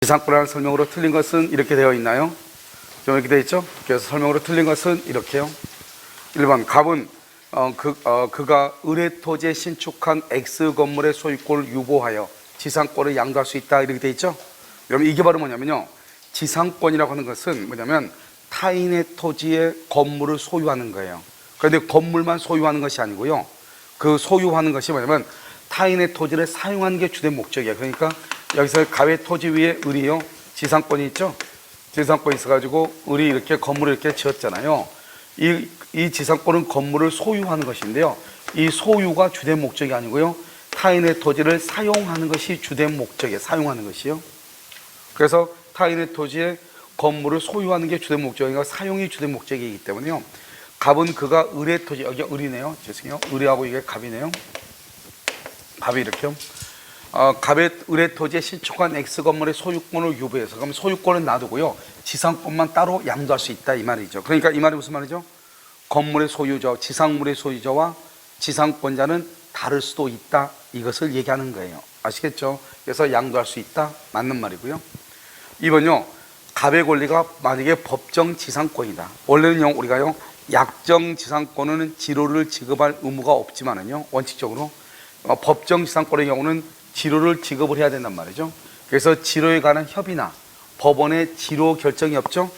지상권이라는 설명으로 틀린 것은 이렇게 되어 있나요? 좀 이렇게 되어 있죠? 그래서 설명으로 틀린 것은 이렇게요. 1번 갑은 그가 의뢰토지에 신축한 X 건물의 소유권을 유보하여 지상권을 양도할 수 있다 이렇게 되어 있죠? 여러분 이게 바로 뭐냐면요, 지상권이라고 하는 것은 뭐냐면 타인의 토지에 건물을 소유하는 거예요. 그런데 건물만 소유하는 것이 아니고요, 그 소유하는 것이 뭐냐면 타인의 토지를 사용하는 게 주된 목적이에요. 그러니까 여기서 갑의 토지 위에 을이요, 지상권이 있죠? 지상권이 있어가지고 을이 이렇게 건물을 이렇게 지었잖아요. 이 지상권은 건물을 소유하는 것인데요, 이 소유가 주된 목적이 아니고요, 타인의 토지를 사용하는 것이 주된 목적이에요. 사용하는 것이요. 그래서 타인의 토지에 건물을 소유하는 게 주된 목적이니까 사용이 주된 목적이기 때문에요, 갑은 그가 을의 토지, 여기 을이네요. 죄송해요. 을이하고 이게 갑이네요. 갑이 이렇게요. 갑의 을의 토지에 신축한 X 건물의 소유권을 유보해서, 그럼 소유권은 놔두고요, 지상권만 따로 양도할 수 있다 이 말이죠. 그러니까 이 말이 무슨 말이죠? 건물의 소유자, 지상물의 소유자와 지상권자는 다를 수도 있다, 이것을 얘기하는 거예요. 아시겠죠? 그래서 양도할 수 있다, 맞는 말이고요. 2번요, 갑의 권리가 만약에 법정 지상권이다. 원래는요, 우리가요, 약정 지상권은 지료를 지급할 의무가 없지만은요, 원칙적으로 법정 지상권의 경우는 지료를 지급을 해야 된단 말이죠. 그래서 지료에 관한 협의나 법원의 지료 결정이 없죠?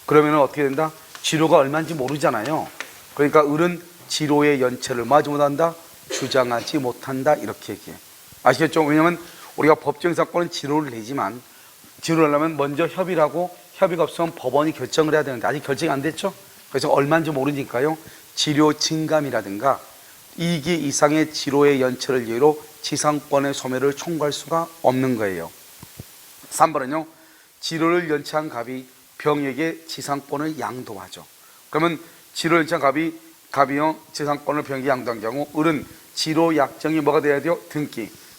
그러면 어떻게 된다? 지료가 얼마인지 모르잖아요. 그러니까 을은 지료의 연체를 뭐하지 못한다? 주장하지 못한다, 이렇게 얘기해. 아시겠죠? 왜냐하면 우리가 법정 지상권은 지료를 내지만 지료를 하려면 먼저 협의를 하고, 협의가 없으면 법원이 결정을 해야 되는데 아직 결정이 안 됐죠? 그래서 얼마인지 모르니까요, 지료 증감이라든가 2기 이상의 지료의 연체를 이유로 지상권의 소멸을 청구할 수가 없는 거예요. 3번은요, 지료를 연체한 갑이 병에게 지상권을 양도하죠. 그러면 지료를 연체한 갑이요, 지상권을 병에게 양도한 경우 을은 지료 약정이 뭐가 돼야 돼요?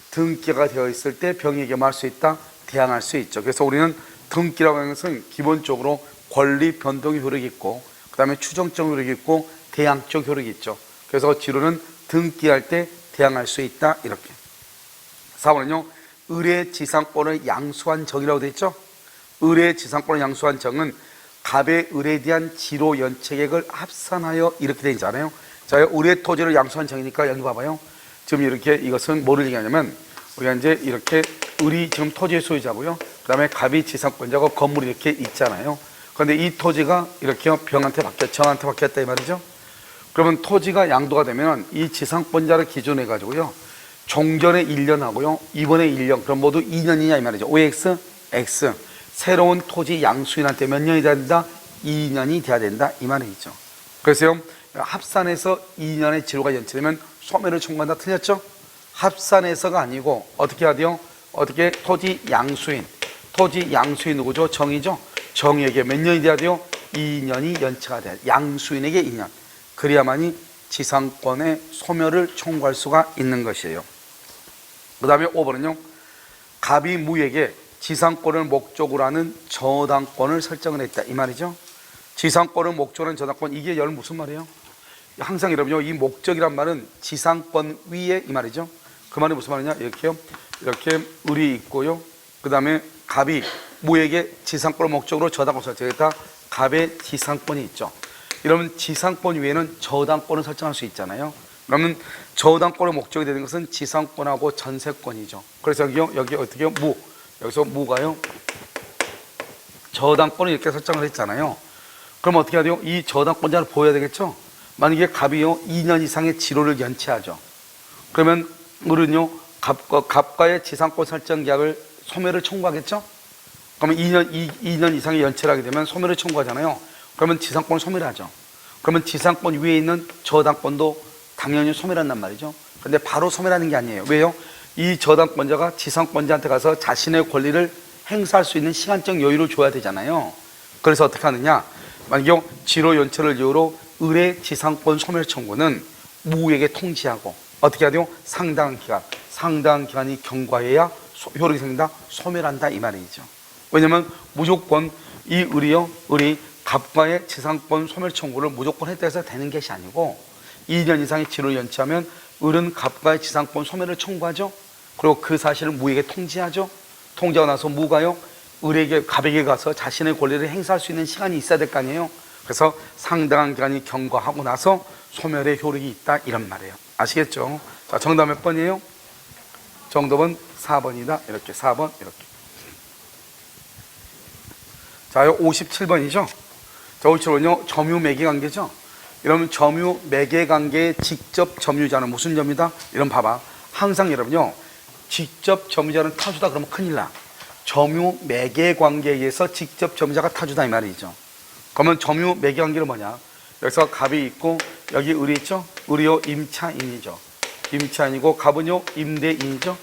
등기가 되어 있을 때 병에게 뭐 할 수 있다? 대항할 수 있죠. 그래서 우리는 등기라고 하는 것은 기본적으로 권리 변동의 효력이 있고, 그 다음에 추정적 효력이 있고, 대항적 효력이 있죠. 그래서 지료는 등기할 때 대항할 수 있다, 이렇게. 4번은요, 을의 지상권을 양수한 정이라고 되어 있죠. 을의 지상권을 양수한 정은 갑의 을에 대한 지료 연체액을 합산하여 이렇게 되어 있잖아요. 자, 을의 토지를 양수한 정이니까 여기 봐봐요. 지금 이렇게, 이것은 뭐를 얘기하냐면 우리가 이제 이렇게 을이 지금 토지의 소유자고요, 그 다음에 갑이 지상권자고 건물이 이렇게 있잖아요. 그런데 이 토지가 이렇게 정한테 바뀌었다 이 말이죠. 그러면 토지가 양도가 되면 이 지상권자를 기준으로 해가지고요, 종전에 1년 하고요, 이번에 1년, 그럼 모두 2년이냐 이 말이죠. OX, X. 새로운 토지 양수인한테 몇 년이 돼야 된다? 2년이 돼야 된다, 이 말이죠. 그래서요, 합산해서 2년의 지료가 연체되면 소멸을 청구한다, 틀렸죠? 합산해서가 아니고 어떻게 해야 돼요? 어떻게? 토지 양수인 누구죠? 정이죠? 정에게 몇 년이 돼야 돼요? 2년이 연체가 돼야 돼요. 양수인에게 2년. 그래야만이 지상권의 소멸을 청구할 수가 있는 것이에요. 그 다음에 5번은요, 갑이 무에게 지상권을 목적으로 하는 저당권을 설정을 했다, 이 말이죠. 지상권을 목적으로 하는 저당권, 이게 열 무슨 말이에요? 항상 여러분요, 이 목적이란 말은 지상권 위에 이 말이죠. 그 말이 무슨 말이냐? 이렇게요, 이렇게 을이 있고요, 그 다음에 갑이 무에게 지상권을 목적으로 저당권을 설정했다. 갑의 지상권이 있죠. 이러면 지상권 위에는 저당권을 설정할 수 있잖아요. 그러면 저당권의 목적이 되는 것은 지상권하고 전세권이죠. 그래서 여기 어떻게 해요? 여기서 무가요, 저당권을 이렇게 설정을 했잖아요. 그럼 어떻게 해야 돼요? 이 저당권자를 보여야 되겠죠? 만약에 갑이요, 2년 이상의 지료를 연체하죠. 그러면 을은요, 갑과의 지상권 설정 계약을 소멸을 청구하겠죠? 그러면 2년 이상의 연체를 하게 되면 소멸을 청구하잖아요. 그러면 지상권을 소멸하죠. 그러면 지상권 위에 있는 저당권도 당연히 소멸한단 말이죠. 그런데 바로 소멸하는 게 아니에요. 왜요? 이 저당권자가 지상권자한테 가서 자신의 권리를 행사할 수 있는 시간적 여유를 줘야 되잖아요. 그래서 어떻게 하느냐? 만약 지료 연체를 이유로 을의 지상권 소멸 청구는 무에게 통지하고 어떻게 해야 돼요? 상당한 기간이 경과해야 효력이 생긴다, 소멸한다, 이 말이죠. 왜냐면 무조건 이 을이 갑과의 지상권 소멸 청구를 무조건 했다 해서 되는 것이 아니고 2년 이상의 지료를 연체하면 을은 갑과의 지상권 소멸을 청구하죠. 그리고 그 사실을 무에게 통지하죠. 통지하고 나서 무가요, 을에게, 갑에게 가서 자신의 권리를 행사할 수 있는 시간이 있어야 될 거 아니에요. 그래서 상당한 기간이 경과하고 나서 소멸의 효력이 있다, 이런 말이에요. 아시겠죠? 자, 정답 몇 번이에요? 정답은 4번이다. 이렇게 4번 이렇게. 자, 57번이죠. 자, 57번은요, 점유매개관계죠. 여러분, 점유매개관계의 직접 점유자는 무슨 점이다? 이런 봐봐. 항상 여러분요, 직접 점유자는 타주다 그러면 큰일 나. 점유매개관계에 의해서 직접 점유자가 타주다, 이 말이죠. 그러면 점유매개관계는 뭐냐? 여기서 갑이 있고 여기 을이 있죠? 을이요, 임차인이죠. 임차인이고 갑은요, 임대인이죠.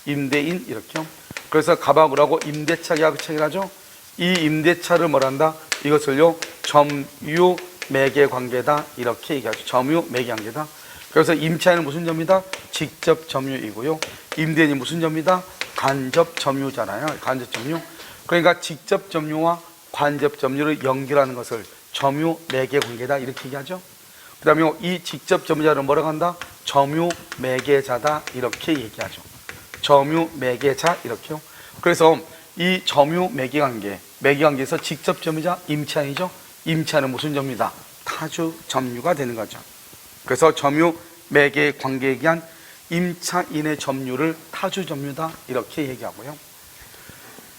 임대인, 이렇게요. 그래서 갑하고 을하고 임대차 계약을 체결하죠. 이 임대차를 뭐란다? 이것을요, 점유매개관계다, 이렇게 얘기하죠. 점유매개관계다. 그래서 임차인은 무슨 점이다? 직접 점유이고요. 임대인이 무슨 점이다? 간접 점유잖아요. 간접 점유. 그러니까 직접 점유와 간접 점유를 연결하는 것을 점유매개관계다, 이렇게 얘기하죠. 그 다음에 이 직접 점유자를 뭐라고 한다? 점유매개자다, 이렇게 얘기하죠. 점유매개자, 이렇게요. 그래서 이 점유매개관계, 매개관계에서 직접 점유자 임차인이죠. 임차인은 무슨 점유다? 타주 점유가 되는 거죠. 그래서 점유매개관계에 의한 임차인의 점유를 타주 점유다, 이렇게 얘기하고요.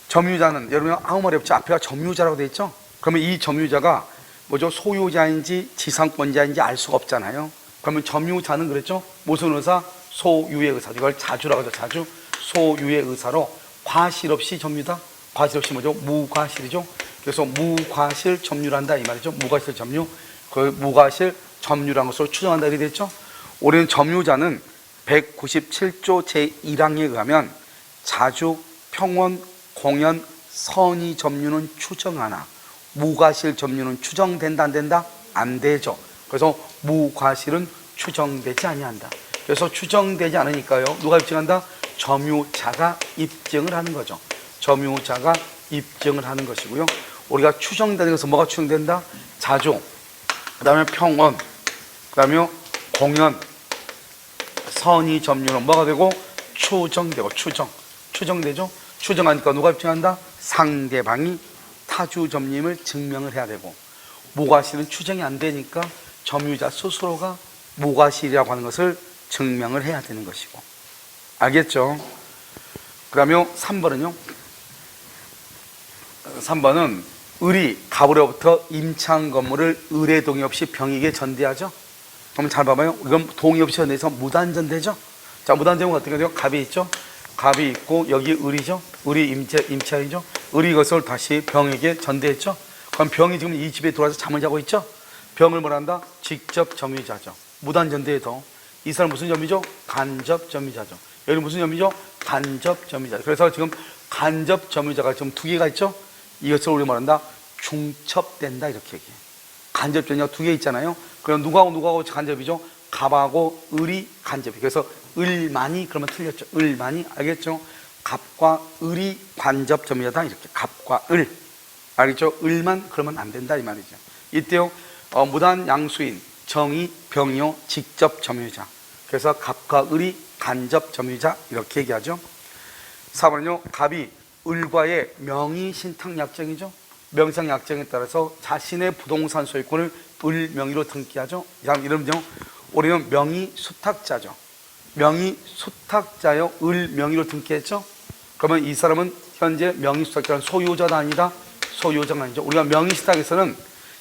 점유자는 여러분 아무 말이 없죠. 앞에가 점유자라고 되어 있죠. 그러면 이 점유자가 뭐죠? 소유자인지 지상권자인지 알 수가 없잖아요. 그러면 점유자는 그랬죠? 무슨 의사? 소유의 의사. 이걸 자주라고 하죠. 자주. 소유의 의사로 과실 없이 점유다. 과실 없이 뭐죠? 무과실이죠. 그래서 무과실 점유한다, 이 말이죠. 무과실 점유. 그 무과실 점유라는 것으로 추정한다, 이렇게 됐죠. 우리는 점유자는 197조 제1항에 의하면 자주, 평원, 공연, 선의 점유는 추정하나 무과실 점유는 추정된다, 안 된다? 안 되죠. 그래서 무과실은 추정되지 아니한다. 그래서 추정되지 않으니까요, 누가 입증한다? 점유자가 입증을 하는 거죠. 점유자가 입증을 하는 것이고요. 우리가 추정되는 것은 뭐가 추정된다? 자주, 그 다음에 평원, 그 다음에 공연, 선의 점유는 뭐가 되고? 추정되고. 추정되죠. 추정하니까 누가 입증한다? 상대방이 타주 점유임을 증명을 해야 되고, 무과실은 추정이 안 되니까 점유자 스스로가 무과실이라고 하는 것을 증명을 해야 되는 것이고. 알겠죠? 그 다음에 3번은요, 3번은 을이 갑으로부터 임차한 건물을 을의 동의 없이 병에게 전대하죠. 그럼 잘 봐봐요. 이건 동의 없이 전대해서 무단전대죠. 자, 무단전대는 어떻게 돼요? 갑이 있죠. 갑이 있고 여기 을이죠. 을이 임차이죠. 을이 이것을 다시 병에게 전대했죠. 그럼 병이 지금 이 집에 들어와서 잠을 자고 있죠. 병을 뭐란다? 직접 점유자죠. 무단전대에도 이 사람 무슨 점이죠? 간접 점유자죠. 여기 무슨 점이죠? 간접 점유자. 그래서 지금 간접 점유자가 지금 두 개가 있죠. 이것을 우리 말한다? 중첩된다, 이렇게 얘기해. 간접 점유자가 두 개 있잖아요. 그럼 누구하고 간접이죠? 갑하고 을이 간접이. 그래서 을만이 그러면 틀렸죠. 을만이. 알겠죠? 갑과 을이 간접 점유자다, 이렇게. 갑과 을. 알겠죠? 을만 그러면 안 된다, 이 말이죠. 이때요, 무단 양수인, 정의, 병이요, 직접 점유자. 그래서 갑과 을이 간접 점유자, 이렇게 얘기하죠. 4번은요, 갑이 을과의 명의신탁약정이죠. 명의신탁약정에 따라서 자신의 부동산 소유권을 을 명의로 등기하죠. 이러면요, 우리는 명의수탁자죠. 명의수탁자요, 을 명의로 등기했죠. 그러면 이 사람은 현재 명의수탁자는 소유자가 아니다. 소유자가 아니죠. 우리가 명의신탁에서는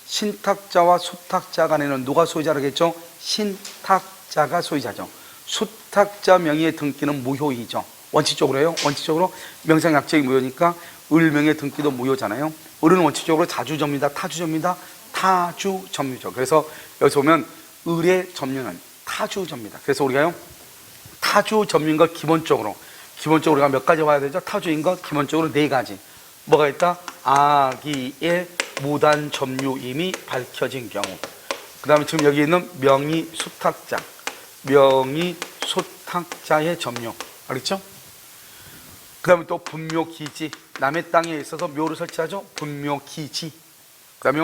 신탁자와 수탁자 간에는 누가 소유자라고 했죠? 신탁자가 소유자죠. 수탁자 명의의 등기는 무효이죠. 원칙적으로요. 원칙적으로 명상약정이 무효니까 을 명의 등기도 무효잖아요. 을은 원칙적으로 자주점유다, 타주점유다, 타주점유죠. 그래서 여기서 보면 을의 점유는 타주점유다. 그래서 우리가요, 타주점유인 것 기본적으로 우리가 몇 가지 봐야 되죠? 타주인 것 기본적으로 네 가지. 뭐가 있다? 악의의 무단 점유임이 밝혀진 경우. 그 다음에 지금 여기 있는 명의수탁자의 점유. 알겠죠? 그 다음에 또 분묘기지. 남의 땅에 있어서 묘를 설치하죠? 분묘기지. 그 다음에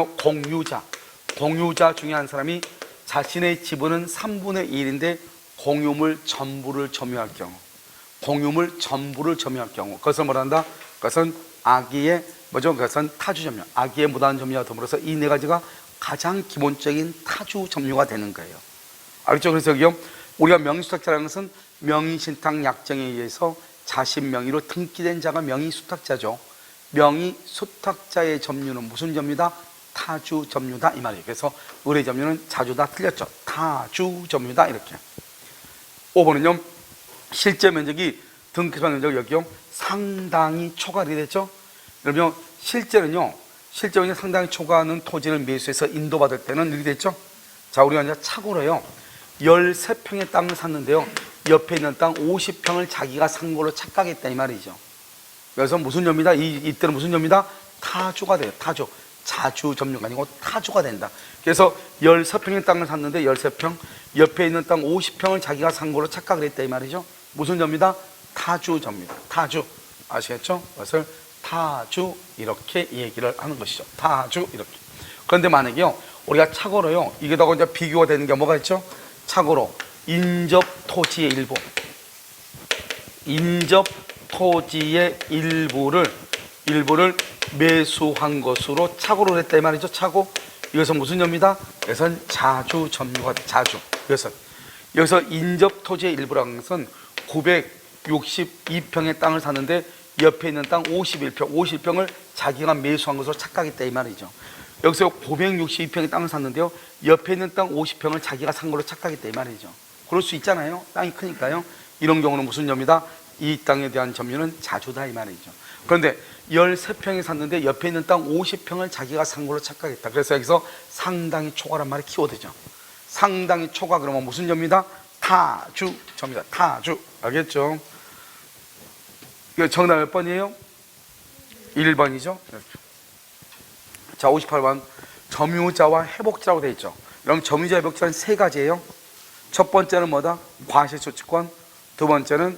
공유자 중에 한 사람이 자신의 지분은 3분의 1인데 공유물 전부를 점유할 경우. 그것을 뭐란다? 그것은 아기의 뭐죠? 그것은 타주 점유, 아기의 무단 점유와 더불어서 이 네 가지가 가장 기본적인 타주 점유가 되는 거예요. 알겠죠? 그래서 여기요, 우리가 명의수탁자라는 것은 명의신탁 약정에 의해서 자신 명의로 등기된 자가 명의수탁자죠. 명의수탁자의 점유는 무슨 점유다? 타주 점유다 이 말이에요. 그래서 의뢰 점유는 자주다 틀렸죠. 타주 점유다 이렇게. 5번은요, 실제 면적이 등기판 면적 여기요 상당히 초과하게 됐죠. 여러분 실제는요, 상당히 초과하는 토지를 매수해서 인도받을 때는 이렇게 됐죠. 자, 우리가 이제 착오로요 13평의 땅을 샀는데요, 옆에 있는 땅 50평을 자기가 산 걸로 착각했다 이 말이죠. 그래서 무슨 점이다? 이때는 무슨 점이다? 타주가 돼요. 타주. 자주 점유가 아니고 타주가 된다. 그래서 13평의 땅을 샀는데 13평, 옆에 있는 땅 50평을 자기가 산 걸로 착각을 했다 이 말이죠. 무슨 점이다? 타주 점유다. 타주. 아시겠죠? 그것을 타주 이렇게 얘기를 하는 것이죠. 타주 이렇게. 그런데 만약에요, 우리가 착오로요, 이게다가 이제 비교가 되는 게 뭐가 있죠? 착오로 인접 토지의 일부를 매수한 것으로 착오를 했다 이 말이죠. 착오. 이것은 무슨 점이다? 이것은 자주 점유가 돼. 자주. 그래서 여기서 인접 토지의 일부라는 것은 962평의 땅을 샀는데 옆에 있는 땅 51평을 자기가 매수한 것으로 착각했다 이 말이죠. 여기서 962평의 땅을 샀는데요, 옆에 있는 땅 50평을 자기가 산 걸로 착각했다 이 말이죠. 그럴 수 있잖아요. 땅이 크니까요. 이런 경우는 무슨 점이다? 이 땅에 대한 점유는 자주다 이 말이죠. 그런데 13평에 샀는데 옆에 있는 땅 50평을 자기가 산 걸로 착각했다. 그래서 여기서 상당히 초과란 말이 키워드죠. 상당히 초과 그러면 무슨 점이다? 타주 점이다. 타주. 알겠죠? 이거 정답 몇 번이에요? 1번이죠. 자, 58번 점유자와 회복자라고 되어 있죠. 그럼 점유자 회복자는 세 가지예요. 첫 번째는 뭐다? 과실소치권. 두 번째는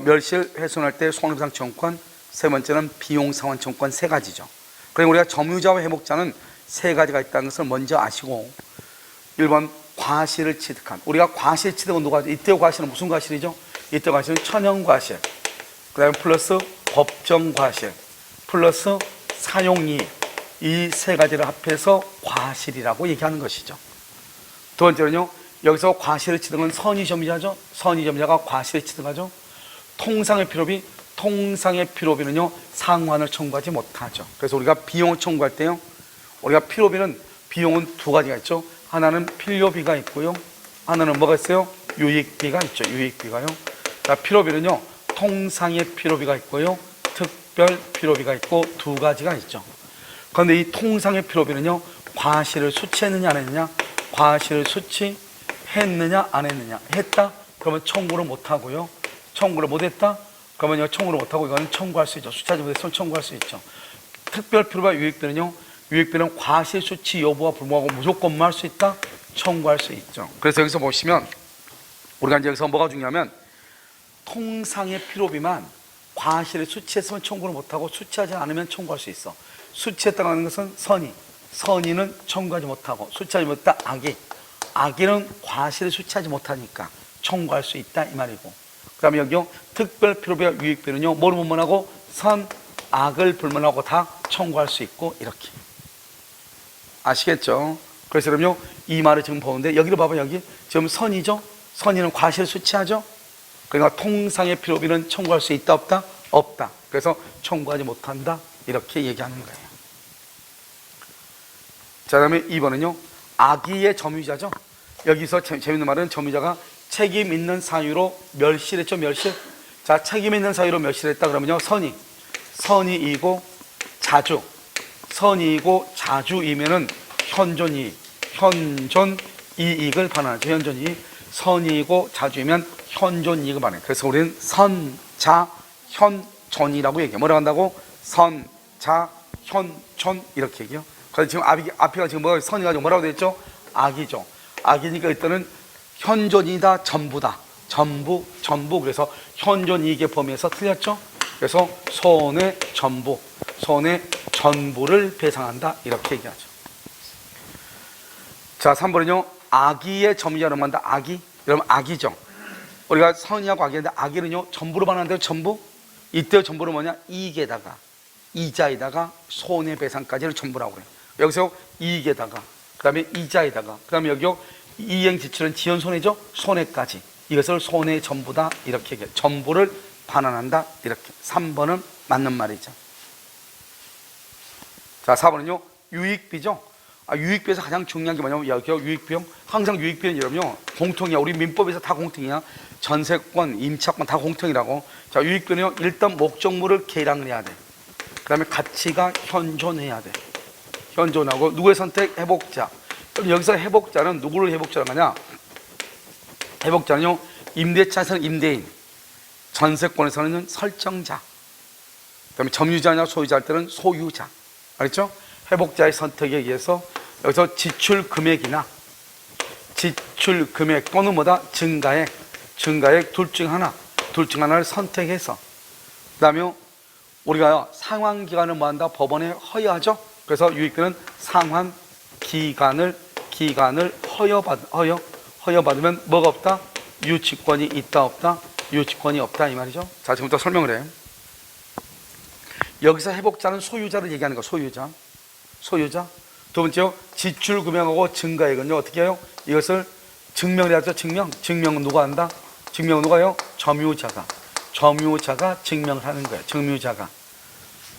멸실 훼손할 때 손해배상 청구권. 세 번째는 비용상환청구권. 세 가지죠. 그럼 우리가 점유자와 회복자는 세 가지가 있다는 것을 먼저 아시고, 1번 과실을 취득한. 우리가 과실 취득은 누가 하죠? 이때 과실은 무슨 과실이죠? 이때 과실은 천연과실, 그 다음에 플러스 법정과실, 플러스 사용이익. 이 세 가지를 합해서 과실이라고 얘기하는 것이죠. 두 번째는요, 여기서 과실을 취득은 선의점유자죠. 선의점유자가 과실을 취득하죠. 통상의 필요비는요 상환을 청구하지 못하죠. 그래서 우리가 비용을 청구할 때요, 우리가 비용은 두 가지가 있죠. 하나는 필요비가 있고요, 하나는 뭐가 있어요? 유익비가 있죠. 유익비가요. 자, 필요비는요 통상의 필요비가 있고요, 특별 필요비가 있고 두 가지가 있죠. 그런데 이 통상의 필요비는요, 과실을 수취했느냐 안 했느냐. 과실을 수취했느냐 안 했느냐. 했다 그러면 청구를 못하고요, 청구를 못했다 그러면 청구를 못하고 이거는 청구할 수 있죠. 수취하지 못했으면 청구할 수 있죠. 특별 필요비와 유익비는요, 유익비는 과실 수취 여부와 불구하고 무조건 할 수 있다, 청구할 수 있죠. 그래서 여기서 보시면 우리가 이제 여기서 뭐가 중요하면, 통상의 필요비만 과실을 수취했으면 청구를 못하고 수취하지 않으면 청구할 수 있어. 수취했다고 하는 것은 선의는 청구하지 못하고, 수취하지 못했다 악의는 과실을 수취하지 못하니까 청구할 수 있다 이 말이고, 그 다음에 여기요 특별 필요비와 유익비는요 뭐를 불문하고? 악을 불문하고 다 청구할 수 있고 이렇게. 아시겠죠? 그래서 그럼요 이 말을 지금 보는데 여기를 봐봐. 여기 지금 선의죠. 선의는 과실을 수취하죠. 그러니까 통상의 필요비는 청구할 수 있다 없다? 없다. 그래서 청구하지 못한다 이렇게 얘기하는 거예요. 자, 그다음에 2번은요 악의의 점유자죠. 여기서 재밌는 말은 점유자가 책임 있는 사유로 멸실했죠. 멸실. 자, 책임 있는 사유로 멸실했다 그러면요 선의이고 자주이면은 현존이익을 반환하죠. 현존이익. 선의이고 자주이면 현존이익을 반환해요. 그래서 우리는 선자현존이라고 얘기해요. 뭐라고 한다고? 선자현존 이렇게 얘기해요. 그래서 지금 앞에가 지금 선이 가지고 뭐라고 되어 있죠? 악이죠. 악이니까 일단은 현존이다 전부다. 전부. 그래서 현존이익의 범위에서 틀렸죠. 그래서 손의 전부를 배상한다 이렇게 얘기하죠. 자, 3번은요 악의의 점유자로 만다. 악의. 여러분 악이죠. 우리가 선의하고 악의인데 악의는요 전부로 반환돼요. 전부. 이때 전부는 뭐냐? 이익에다가 이자에다가 손해배상까지를 전부라고 그래요. 여기서 이익에다가 그 다음에 이자에다가 그 다음에 여기요 이행지출은 지연손해죠. 손해까지 이것을 손해 전부다 이렇게 얘기해요. 전부를 반환한다 이렇게. 3번은 맞는 말이죠. 자 4번은요 유익비죠. 유익비에서 가장 중요한 게 뭐냐면 여기 유익비용. 항상 유익비는 여러분요 공통이야. 우리 민법에서 다 공통이야. 전세권, 임차권 다 공통이라고. 자 유익비는요 일단 목적물을 계량을 해야 돼. 그 다음에 가치가 현존해야 돼. 현존하고 누구의 선택? 회복자. 그럼 여기서 회복자는 누구를 회복자라고 하냐? 회복자는요 임대차에서는 임대인, 전세권에서는 설정자, 그 다음에 점유자냐 소유자 할 때는 소유자. 알겠죠? 회복자의 선택에 의해서 여기서 지출 금액이나 지출 금액 또는 뭐다? 증가액 둘 중 하나를 선택해서 그 다음에 우리가 상환기간을 뭐한다? 법원에 허여하죠. 그래서 유익비는 상환기간을 허여받으면 뭐가 없다? 유치권이 있다 없다? 유치권이 없다 이 말이죠. 자 지금부터 설명을 해요. 여기서 회복자는 소유자를 얘기하는 거. 소유자. 두 번째요 지출 금액하고 증가액은요 어떻게 해요? 이것을 증명을 해야죠. 증명은 누가 한다? 증명은 누가요? 점유자가 증명을 하는 거예요. 점유자가.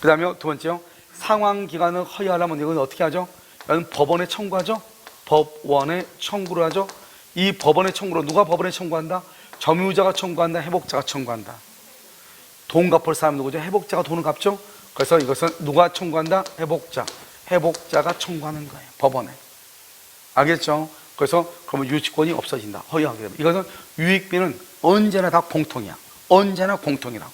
그 다음에 두 번째요 상환기간을 허여하려면 이건 어떻게 하죠? 이건 법원에 청구하죠. 법원에 청구를 하죠. 이 법원에 청구로 누가 법원에 청구한다? 점유자가 청구한다? 회복자가 청구한다? 돈 갚을 사람 누구죠? 회복자가 돈을 갚죠. 그래서 이것은 누가 청구한다? 회복자가 청구하는 거예요. 법원에. 알겠죠? 그래서 그러면 유치권이 없어진다. 허여하게 되면. 이것은 유익비는 언제나 다 공통이야. 언제나 공통이라고.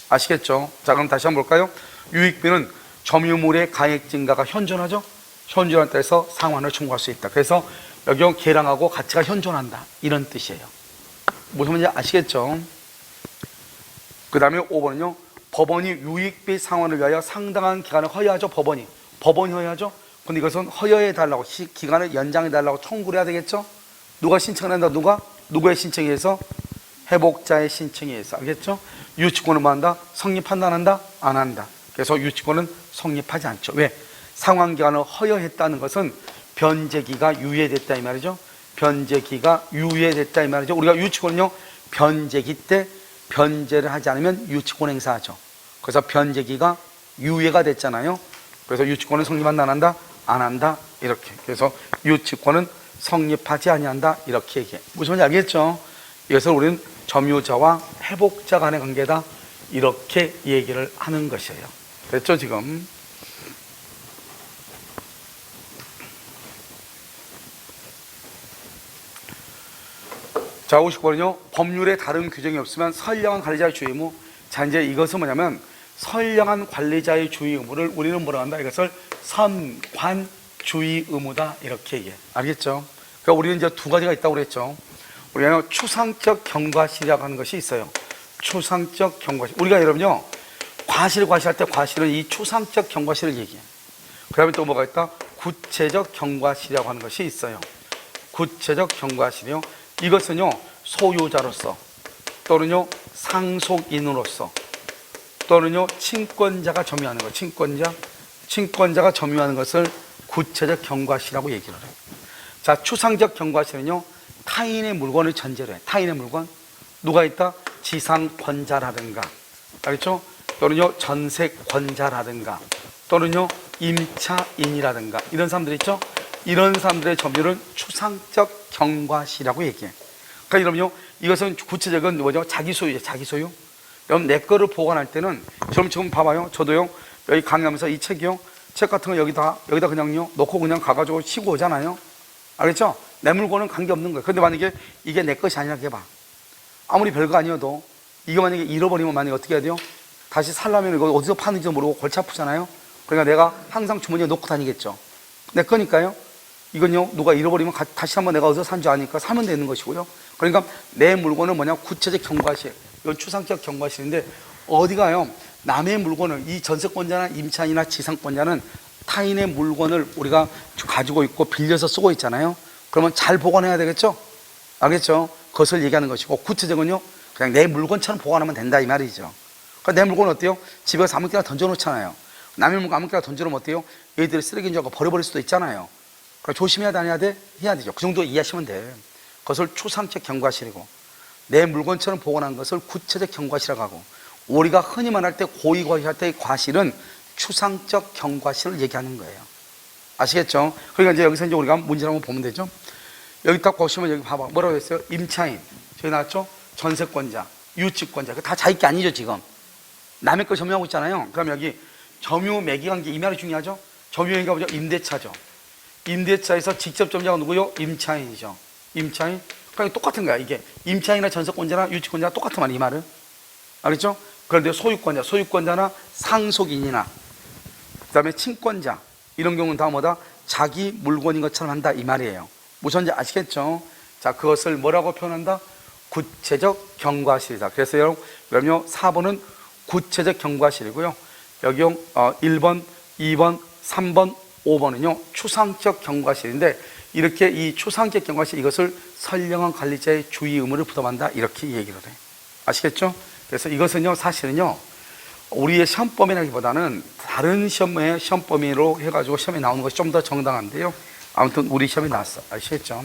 아시겠죠? 자 그럼 다시 한번 볼까요? 유익비는 점유물의 가액 증가가 현존하죠. 현존한 때에서 상환을 청구할 수 있다. 그래서 여기 계량하고 가치가 현존한다 이런 뜻이에요. 무슨 말인지 아시겠죠? 그 다음에 5번은요 법원이 유익비 상환을 위하여 상당한 기간을 허여하죠. 법원이 허여하죠. 근데 이것은 허여해 달라고 기간을 연장해 달라고 청구를 해야 되겠죠. 누가 신청을 한다? 누구의 신청에 의해서? 회복자의 신청에 의해서. 알겠죠? 유치권은 뭐 한다? 성립한다 안 한다? 안 한다. 그래서 유치권은 성립하지 않죠. 왜? 상환기간을 허여했다는 것은 변제기가 유예됐다 이 말이죠. 변제기가 유예됐다 이 말이죠. 우리가 유치권은요 변제기 때 변제를 하지 않으면 유치권 행사하죠. 그래서 변제기가 유예가 됐잖아요. 그래서 유치권은 성립한다 안 한다? 안 한다 이렇게. 그래서 유치권은 성립하지 아니한다 이렇게 얘기해. 무슨 말인지 알겠죠? 이것을 우리는 점유자와 회복자 간의 관계다 이렇게 얘기를 하는 것이에요. 됐죠 지금? 자 50번은요 법률에 다른 규정이 없으면 선량한 관리자의 주의 의무. 자 이제 이것은 뭐냐면 선량한 관리자의 주의 의무를 우리는 뭐라 한다? 이것을 선관주의 의무다 이렇게 얘기해. 알겠죠? 그러니까 우리는 이제 두 가지가 있다고 그랬죠. 우리는 추상적 경과실이라고 하는 것이 있어요. 추상적 경과실. 우리가 여러분요 과실할 때 과실은 이 추상적 경과실을 얘기해. 그 다음에 또 뭐가 있다? 구체적 경과실이라고 하는 것이 있어요. 구체적 경과실이요. 이것은요 소유자로서 또는요 상속인으로서 또는요 친권자가 점유하는 것. 친권자가 점유하는 것을 구체적 경과실이라고 얘기를 해요. 자 추상적 경과실은요 타인의 물건을 전제로 해. 타인의 물건. 누가 있다? 지상권자라든가 알겠죠? 또는요 전세권자라든가 또는요 임차인이라든가 이런 사람들 있죠? 이런 사람들의 점유를 추상적 경과시라고 얘기해. 그러니까 여러분요 이것은 구체적인 뭐죠? 자기 소유죠. 자기 소유. 여러분 내 거를 보관할 때는 지금 봐봐요. 저도요 여기 강의하면서 이 책이요 책 같은 거 여기다 그냥요 놓고 그냥 가가지고 쉬고 오잖아요. 알겠죠? 내 물건은 관계없는 거예요. 근데 만약에 이게 내 것이 아니라 해봐. 아무리 별거 아니어도 이거 만약에 잃어버리면 만약에 어떻게 해야 돼요? 다시 살려면 이거 어디서 파는지도 모르고 골치 아프잖아요. 그러니까 내가 항상 주머니에 놓고 다니겠죠. 내 거니까요. 이건요 누가 잃어버리면 다시 한번 내가 어디서 산 줄 아니까 사면 되는 것이고요. 그러니까 내 물건은 뭐냐 구체적 경과실. 이건 추상적 경과실인데 어디가요? 남의 물건을 이 전세권자나 임차인이나 지상권자는 타인의 물건을 우리가 가지고 있고 빌려서 쓰고 있잖아요. 그러면 잘 보관해야 되겠죠? 알겠죠? 그것을 얘기하는 것이고 구체적은요 그냥 내 물건처럼 보관하면 된다 이 말이죠. 그러니까 내 물건 어때요? 집에 가서 아무 데나 던져놓잖아요. 남의 물건 아무 데나 던져놓으면 어때요? 얘들이 쓰레기인 줄 알고 버려버릴 수도 있잖아요. 그러니까 조심해야 돼, 안 해야 돼? 해야 되죠. 그 정도 이해하시면 돼. 그것을 추상적 경과실이고, 내 물건처럼 복원한 것을 구체적 경과실이라고 하고, 우리가 흔히 말할 때 고의과실 때의 과실은 추상적 경과실을 얘기하는 거예요. 아시겠죠? 그러니까 이제 여기서 이제 우리가 문제를 한번 보면 되죠. 여기 딱 보시면 여기 봐봐. 뭐라고 했어요? 임차인. 저기 나왔죠? 전세권자, 유치권자. 다 자기 게 아니죠, 지금. 남의 걸 점유하고 있잖아요. 그럼 여기 점유 매기 관계 이 말이 중요하죠? 점유 매기가 뭐죠? 임대차죠. 임대차에서 직접 점유자가 누구요? 임차인이죠. 임차인. 그러니까 똑같은 거야, 이게. 임차인이나 전세권자나 유치권자나 똑같은 말이야, 이 말은. 알겠죠? 그런데 소유권자, 소유권자나 상속인이나 그 다음에 친권자 이런 경우는 다 뭐다? 자기 물건인 것처럼 한다 이 말이에요. 무슨지 아시겠죠? 자, 그것을 뭐라고 표현한다? 구체적 경과실이다. 그래서 여러분 4번은 구체적 경과실이고요. 여기 1번, 2번, 3번, 5번은요 추상적 경과실인데, 이렇게 이 추상적 경과실 이것을 선량한 관리자의 주의 의무를 부담한다 이렇게 얘기를 해. 아시겠죠? 그래서 이것은요 사실은요 우리의 시험 범위라기보다는 다른 시험의 시험 범위로 해가지고 시험에 나오는 것이 좀 더 정당한데요. 아무튼 우리 시험에 나왔어. 아시겠죠?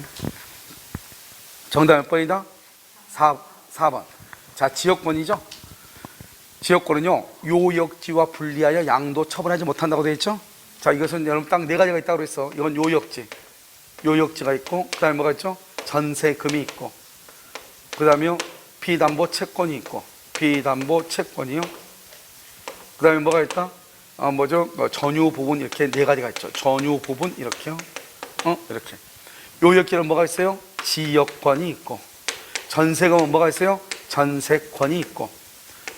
정답 몇 번이다? 4번. 자, 지역권이죠? 지역권은요 요역지와 분리하여 양도 처분하지 못한다고 되어 있죠? 자, 이것은 여러분 딱 4가지가 있다고 그랬어. 이건 요역지. 요역지가 있고, 그 다음에 뭐가 있죠? 전세금이 있고, 그 다음에 비담보 채권이 있고, 비담보 채권이요. 그 다음에 뭐가 있다? 뭐죠? 전유 부분 이렇게 4가지가 있죠. 전유 부분 이렇게요. 이렇게. 요역지는 뭐가 있어요? 지역권이 있고, 전세금은 뭐가 있어요? 전세권이 있고,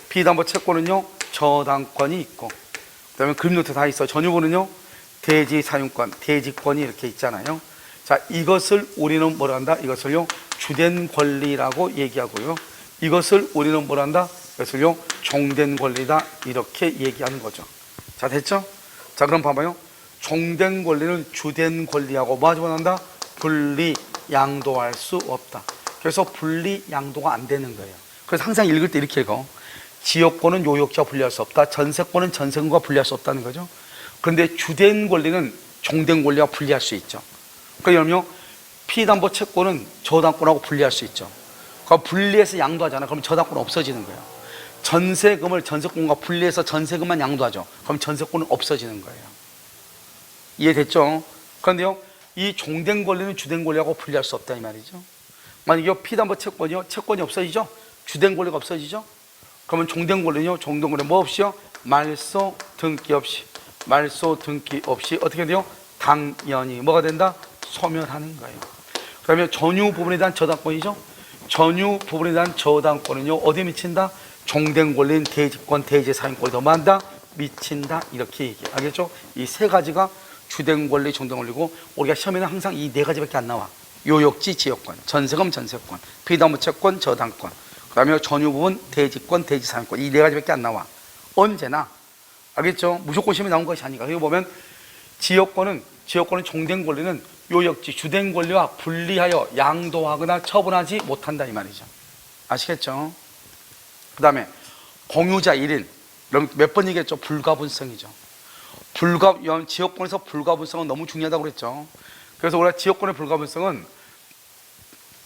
비담보 채권은요 저당권이 있고, 그 다음에 그림노트 다 있어. 전유부는요 대지 사용권, 대지권이 이렇게 있잖아요. 자, 이것을 우리는 뭐라 한다? 이것을요 주된 권리라고 얘기하고요. 이것을 우리는 뭐라 한다? 이것을요 종된 권리다 이렇게 얘기하는 거죠. 자, 됐죠? 자, 그럼 봐봐요. 종된 권리는 주된 권리하고 뭐 하지 못한다? 분리 양도할 수 없다. 그래서 분리 양도가 안 되는 거예요. 그래서 항상 읽을 때 이렇게 읽어. 지역권은 요역지와 분리할 수 없다. 전세권은 전세금과 분리할 수 없다는 거죠. 그런데 주된 권리는 종된 권리와 분리할 수 있죠. 그러면 피담보 채권은 저당권하고 분리할 수 있죠. 그 분리해서 양도하잖아. 그럼 저당권은 없어지는 거예요. 전세금을 전세권과 분리해서 전세금만 양도하죠. 그럼 전세권은 없어지는 거예요. 이해됐죠? 그런데요, 이 종된 권리는 주된 권리하고 분리할 수 없다 이 말이죠. 만약에 피담보 채권이요, 채권이 없어지죠. 주된 권리가 없어지죠. 그러면 종된 권리는요, 종된 권리 뭐 없이요? 말소 등기 없이, 말소 등기 없이 어떻게 돼요? 당연히 뭐가 된다? 소멸하는 거예요. 그 다음에 전유 부분에 대한 저당권이죠. 전유 부분에 대한 저당권은요 어디에 미친다? 종된 권리인 대지권, 대지사용권이 더 많다? 미친다 이렇게 얘기해요. 알겠죠? 이 3가지가 주된 권리, 종된 권리고, 우리가 시험에는 항상 이 4가지밖에 안 나와. 요역지, 지역권, 전세금, 전세권, 비담보 채권, 저당권, 그 다음에 전유 부분, 대지권, 대지사용권, 이 4가지밖에 안 나와. 언제나. 알겠죠? 무조건 시험에 나온 것이 아니까. 여기 보면 지역권은 종된 권리는 요역지, 주된 권리와 분리하여 양도하거나 처분하지 못한다 이 말이죠. 아시겠죠? 그 다음에 공유자 1인, 몇 번 얘기했죠? 불가분성이죠. 지역권에서 불가분성은 너무 중요하다고 그랬죠. 그래서 우리가 지역권의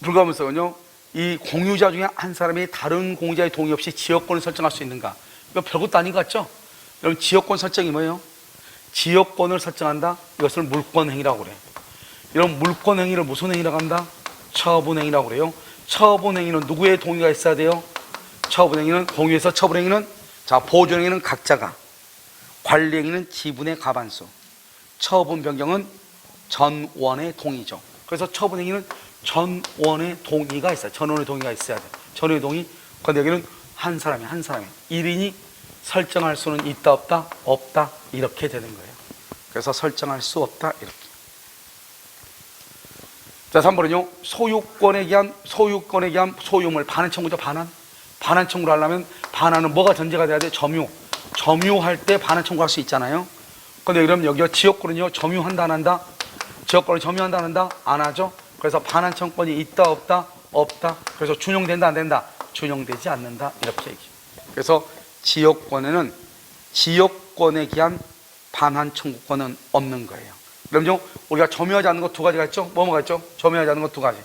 불가분성은요, 이 공유자 중에 한 사람이 다른 공유자의 동의 없이 지역권을 설정할 수 있는가? 이거 별것도 아닌 것 같죠? 여러분, 지역권 설정이 뭐예요? 지역권을 설정한다? 이것을 물권행위라고 그래. 이런 물권행위를 무슨 행위라고 한다? 처분행위라고 그래요. 처분행위는 누구의 동의가 있어야 돼요? 처분행위는, 공유에서 처분행위는, 자, 보존행위는 각자가, 관리행위는 지분의 과반수, 처분 변경은 전원의 동의죠. 그래서 처분행위는 전원의 동의가 있어요. 전원의 동의가 있어야 돼. 전원의 동의. 그런데 여기는 한 사람이 1인이 설정할 수는 있다 없다? 없다. 이렇게 되는 거예요. 그래서 설정할 수 없다 이렇게. 자, 3번은요 소유권에 의한 소유물 반환 청구죠. 반환 청구를 하려면, 반환은 뭐가 전제가 돼야 돼? 점유할 때 반환 청구할 수 있잖아요. 근데 그럼 여기가 지역권은요 점유한다 안 한다? 지역권을 점유한다 안 한다? 안 하죠. 그래서 반환 청구권이 있다 없다? 없다. 그래서 준용된다 안 된다? 준용되지 않는다 이렇게 얘기해요. 그래서 지역권에는 지역권에 기한 반환 청구권은 없는 거예요. 그럼요, 우리가 점유하지 않는 것 두 가지가 있죠? 뭐가 있죠? 점유하지 않는 것 두 가지.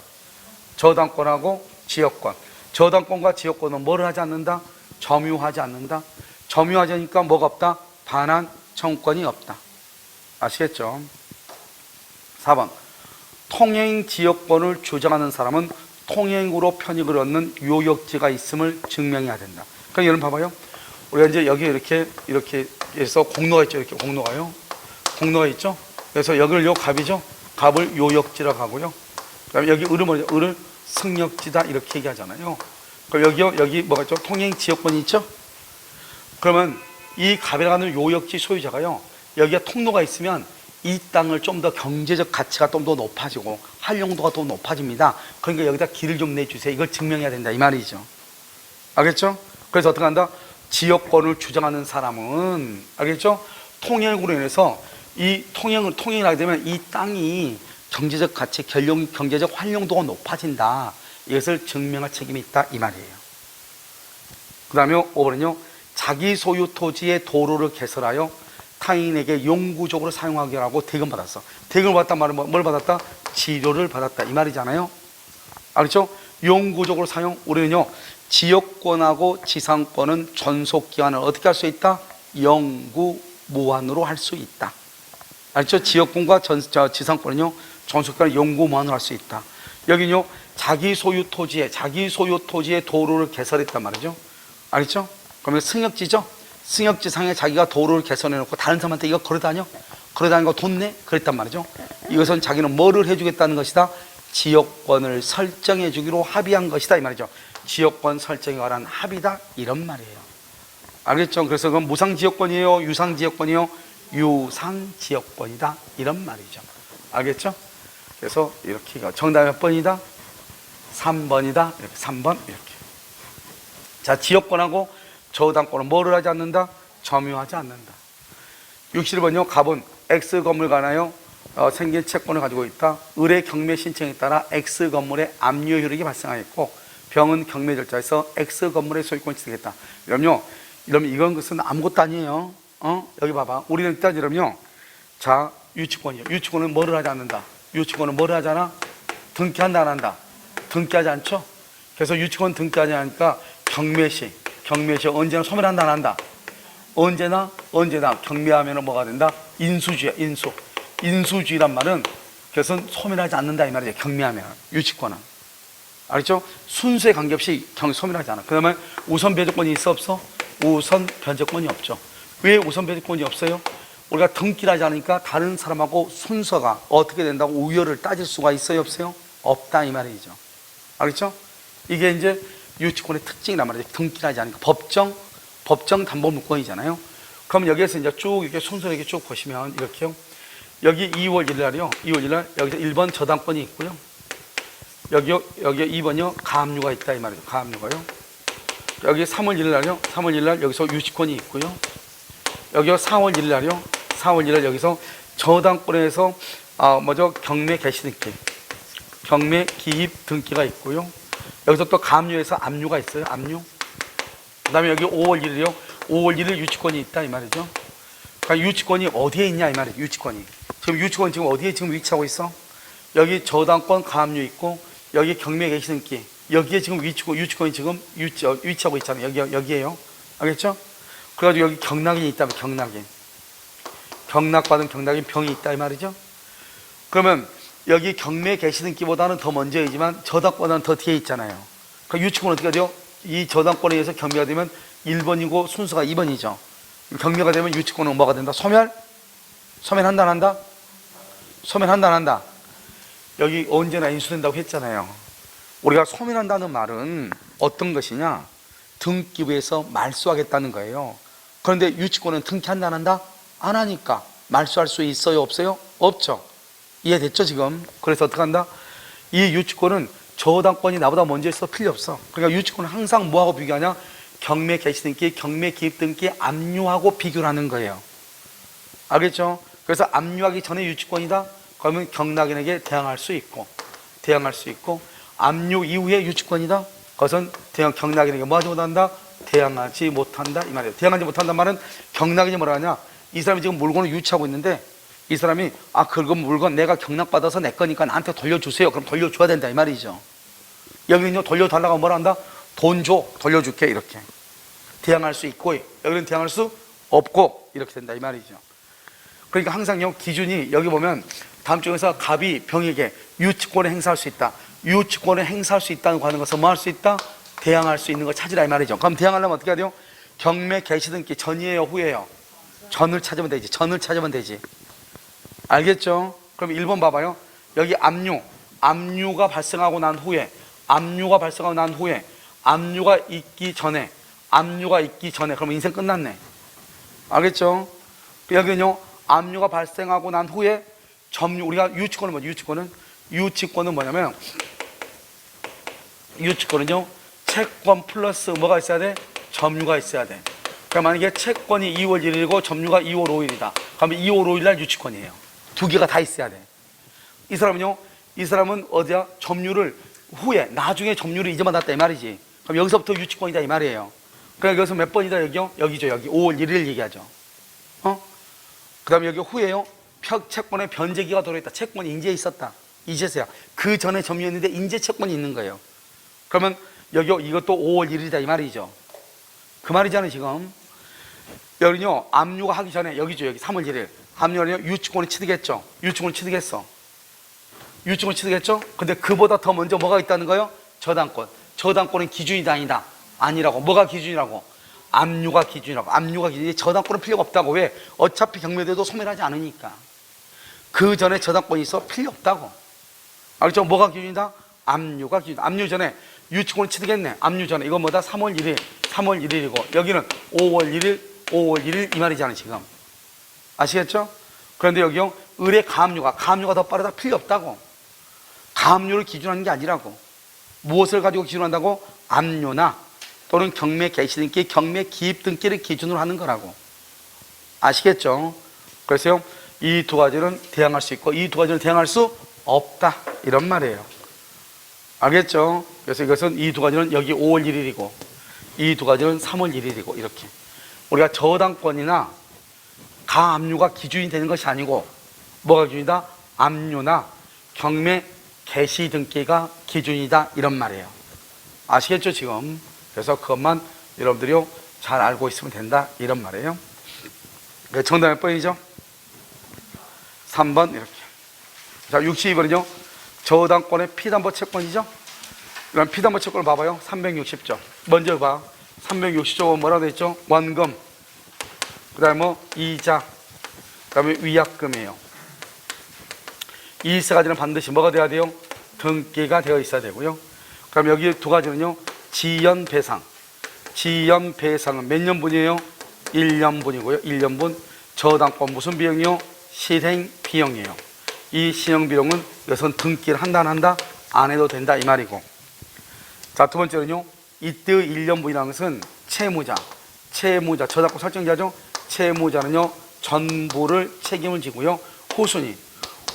저당권하고 지역권. 저당권과 지역권은 뭐를 하지 않는다? 점유하지 않는다. 점유하지 않으니까 뭐가 없다? 반환 청구권이 없다. 아시겠죠? 4번. 통행 지역권을 주장하는 사람은 통행으로 편익을 얻는 요역지가 있음을 증명해야 된다. 그럼 여러분 봐봐요. 우리가 이제 여기 이렇게 해서 공로가 있죠. 이렇게 공로가요. 공로가 있죠. 그래서 여기를 요 갑이죠. 갑을 요역지라고 하고요. 그다음에 여기 을을 뭐죠? 을을 승역지다 이렇게 얘기하잖아요. 그럼 여기요, 여기 뭐가 있죠? 통행 지역권이 있죠. 그러면 이 갑이라고 하는 요역지 소유자가요, 여기에 통로가 있으면 이 땅을 좀 더 경제적 가치가 좀 더 높아지고 활용도가 더 높아집니다. 그러니까 여기다 길을 좀 내주세요. 이걸 증명해야 된다 이 말이죠. 알겠죠? 그래서 어떻게 한다? 지역권을 주장하는 사람은, 알겠죠? 통행으로 인해서 이 통행을 하게 되면 이 땅이 경제적 가치, 경제적 활용도가 높아진다. 이것을 증명할 책임이 있다 이 말이에요. 그 다음에 5번은요, 자기 소유 토지의 도로를 개설하여 타인에게 영구적으로 사용하게 하고 대금 받았어. 대금을 받았단 말은 뭘 받았다? 지료를 받았다 이 말이잖아요. 알겠죠? 영구적으로 사용. 우리는요, 지역권하고 지상권은 존속기한을 어떻게 할 수 있다? 영구 무한으로 할 수 있다. 알죠? 지역권과 지상권은요, 존속기한을 영구 무한으로 할 수 있다. 여기는요, 자기 소유 토지에 도로를 개설했단 말이죠. 알겠죠? 그러면 승역지죠? 승역지상에 자기가 도로를 개선해놓고 다른 사람한테 이거 걸어다니는 거 돈 내? 그랬단 말이죠. 이것은 자기는 뭐를 해주겠다는 것이다? 지역권을 설정해 주기로 합의한 것이다 이 말이죠. 지역권 설정에 관한 합의다 이런 말이에요. 알겠죠? 그래서 그건 무상지역권이에요? 유상지역권이에요? 유상지역권이다 이런 말이죠. 알겠죠? 그래서 이렇게 정답이 몇 번이다? 3번이다. 이렇게 3번 이렇게. 자, 지역권하고 저당권은 뭐를 하지 않는다? 점유하지 않는다. 61번요. 갑은 X 건물 관하여 생긴 채권을 가지고 있다. 을의 경매 신청에 따라 X 건물에 압류 효력이 발생하였고 병은 경매 절차에서 X 건물의 소유권을 취득했다. 이러면 이건 것은 아무것도 아니에요. 여기 봐봐. 우리는 일단 이러면 자, 유치권이요. 유치권은 뭐를 하지 않는다? 유치권은 뭐를 하잖아? 등기한다 안 한다? 등기하지 않죠? 그래서 유치권 등기하지 않으니까 경매시 언제나 소멸한다 안 한다? 언제나 경매하면 뭐가 된다? 인수주의야. 인수주의란 말은 그것은 소멸하지 않는다 이 말이죠. 경매하면 유치권은. 알겠죠? 순수에 관계없이 소멸하지 않아. 그 다음에 우선 변제권이 있어 없어? 우선 변제권이 없죠. 왜 우선 변제권이 없어요? 우리가 등기를 하지 않으니까 다른 사람하고 순서가 어떻게 된다고 우열을 따질 수가 있어요 없어요? 없다 이 말이죠. 알겠죠? 이게 이제 유치권의 특징이란 말이죠. 등기를 하지 않으니까 법정 담보물권이잖아요. 그럼 여기에서 이제 쭉 이렇게 순서를 이렇게 쭉 보시면 이렇게요. 여기 2월 1일 날이요. 2월 1일 날 여기서 1번 저당권이 있고요. 여기요. 2번이요. 가압류가 있다 이 말이죠. 가압류가요. 여기 3월 1일 날이요. 3월 1일 날 여기서 유치권이 있고요. 여기요. 4월 1일 날이요. 4월 1일 날 여기서 저당권에서 경매 개시 등기, 경매 기입 등기가 있고요. 여기서 또 가압류에서 압류가 있어요. 압류. 그 다음에 여기 5월 1일이요. 5월 1일 유치권이 있다 이 말이죠. 그러니까 유치권이 어디에 있냐 이 말이에요. 유치권이. 지금 유치권 지금 어디에 지금 위치하고 있어? 여기 저당권 가압류 있고 여기 경매 개시 등기. 여기에 지금 유치권이 지금 위치하고 있잖아요. 여기에요. 알겠죠? 그래가지고 여기 경락인이 있다면 경락인. 경락받은 경락인 병이 있다 이 말이죠. 그러면 여기 경매 개시 등기보다는 더 먼저이지만 저당권은 더 뒤에 있잖아요. 그러니까 유치권은 어떻게 하죠? 이 저당권에 의해서 경매가 되면 1번이고 순서가 2번이죠. 경매가 되면 유치권은 뭐가 된다? 소멸한다 안 한다? 소멸한다 안 한다? 여기 언제나 인수된다고 했잖아요. 우리가 소멸한다는 말은 어떤 것이냐? 등기부에서 말소하겠다는 거예요. 그런데 유치권은 등기한다 안 한다? 안 하니까 말소할 수 있어요 없어요? 없죠. 이해됐죠 지금? 그래서 어떻게 한다? 이 유치권은 저당권이 나보다 먼저 있어 필요 없어. 그러니까 유치권은 항상 뭐하고 비교하냐? 경매 개시 등기, 경매 기입 등기, 압류하고 비교를 하는 거예요. 알겠죠? 그래서 압류하기 전에 유치권이다? 그러면 경락인에게 대항할 수 있고 압류 이후에 유치권이다? 그것은 경락인에게 뭐 하지 못한다? 대항하지 못한다 이 말이에요. 대항하지 못한다 말은 경락이지 뭐라 하냐, 이 사람이 지금 물건을 유치하고 있는데 이 사람이 그 물건 내가 경락받아서 내 거니까 나한테 돌려주세요. 그럼 돌려줘야 된다 이 말이죠. 여기는요, 돌려달라고 하면 뭐라 한다? 돈 줘, 돌려줄게 이렇게. 대항할 수 있고 여기는 대항할 수 없고 이렇게 된다 이 말이죠. 그러니까 항상요, 기준이 여기 보면 다음 쪽에서 갑이 병에게 유치권을 행사할 수 있다. 유치권을 행사할 수 있다는 거 하는 것은 뭐 할 수 있다? 대항할 수 있는 거 찾으라 이 말이죠. 그럼 대항하려면 어떻게 해야 돼요? 경매 개시 등기 전이에요 후예요? 전을 찾으면 되지. 전을 찾으면 되지. 알겠죠? 그럼 1번 봐봐요. 여기 압류가 발생하고 난 후에, 압류가 발생하고 난 후에, 압류가 있기 전에 그럼 인생 끝났네. 알겠죠? 여기는요, 압류가 발생하고 난 후에 점유, 우리가 유치권은 뭐지? 유치권은 뭐냐면, 유치권은요, 채권 플러스 뭐가 있어야 돼? 점유가 있어야 돼. 그러니까 만약에 채권이 2월 1일이고 점유가 2월 5일이다. 그러면 2월 5일 날 유치권이에요. 두 개가 다 있어야 돼. 이 사람은 어디야? 점유를 후에, 나중에 점유를 이제 받았다 이 말이지. 그럼 여기서부터 유치권이다 이 말이에요. 그러니까 여기서 몇 번이다 여기요? 여기죠. 여기 5월 1일 얘기하죠. 그 다음에 여기 후에요, 채권의 변제기가 들어있다. 채권이 인제 있었다. 이제서야. 그 전에 점유했는데 인제 채권이 있는 거예요. 그러면 여기 이것도 5월 1일이다 이 말이죠. 그 말이잖아요 지금. 여기는요, 압류가 하기 전에 여기죠. 여기 3월 1일 압류하면 유치권이 취득했죠. 유치권이 취득했어. 근데 그보다 더 먼저 뭐가 있다는 거예요? 저당권은 기준이다 아니다? 아니라고. 뭐가 기준이라고? 압류가 기준이라고. 압류가 기준이. 저당권은 필요가 없다고. 왜? 어차피 경매돼도 소멸하지 않으니까. 그 전에 저당권이 있어 필요 없다고. 알겠죠? 뭐가 기준이다? 압류가 기준. 압류 전에 유치권을 취득했네. 압류 전에 이건 뭐다? 3월 1일이고 여기는 5월 1일 이 말이잖아요 지금. 아시겠죠? 그런데 여기요, 을의 가압류가 더 빠르다? 필요 없다고. 가압류를 기준하는 게 아니라고. 무엇을 가지고 기준한다고? 압류나 또는 경매 개시 등기, 경매 기입 등기를 기준으로 하는 거라고. 아시겠죠? 그래서요, 이 두 가지는 대항할 수 있고 이 두 가지는 대항할 수 없다 이런 말이에요. 알겠죠? 그래서 이것은 이 두 가지는 여기 5월 1일이고 이 두 가지는 3월 1일이고 이렇게. 우리가 저당권이나 가압류가 기준이 되는 것이 아니고 뭐가 기준이다? 압류나 경매 개시 등기가 기준이다 이런 말이에요. 아시겠죠 지금? 그래서 그것만 여러분들이 잘 알고 있으면 된다 이런 말이에요. 정답 몇 번이죠? 3번 이렇게. 자, 62번은요 저당권의 피담보 채권이죠. 그럼 피담보 채권을 봐봐요. 360조 먼저 봐. 360조가 뭐라고 되어 있죠? 원금, 그 다음에 뭐 이자, 그 다음에 위약금이에요. 이 세 가지는 반드시 뭐가 돼야 돼요? 등기가 되어 있어야 되고요. 그럼 여기 두 가지는요, 지연배상. 지연배상은 몇 년분이에요? 1년분이고요. 1년분. 저당권 무슨 비용이요? 실행비용이에요. 이 실행비용은 이것은 등기를 한다 안 한다? 안 해도 된다 이 말이고. 자, 두 번째는요, 이때의 1년분이라는 것은 채무자, 저당권 설정자죠. 채무자는요 전부를 책임을 지고요.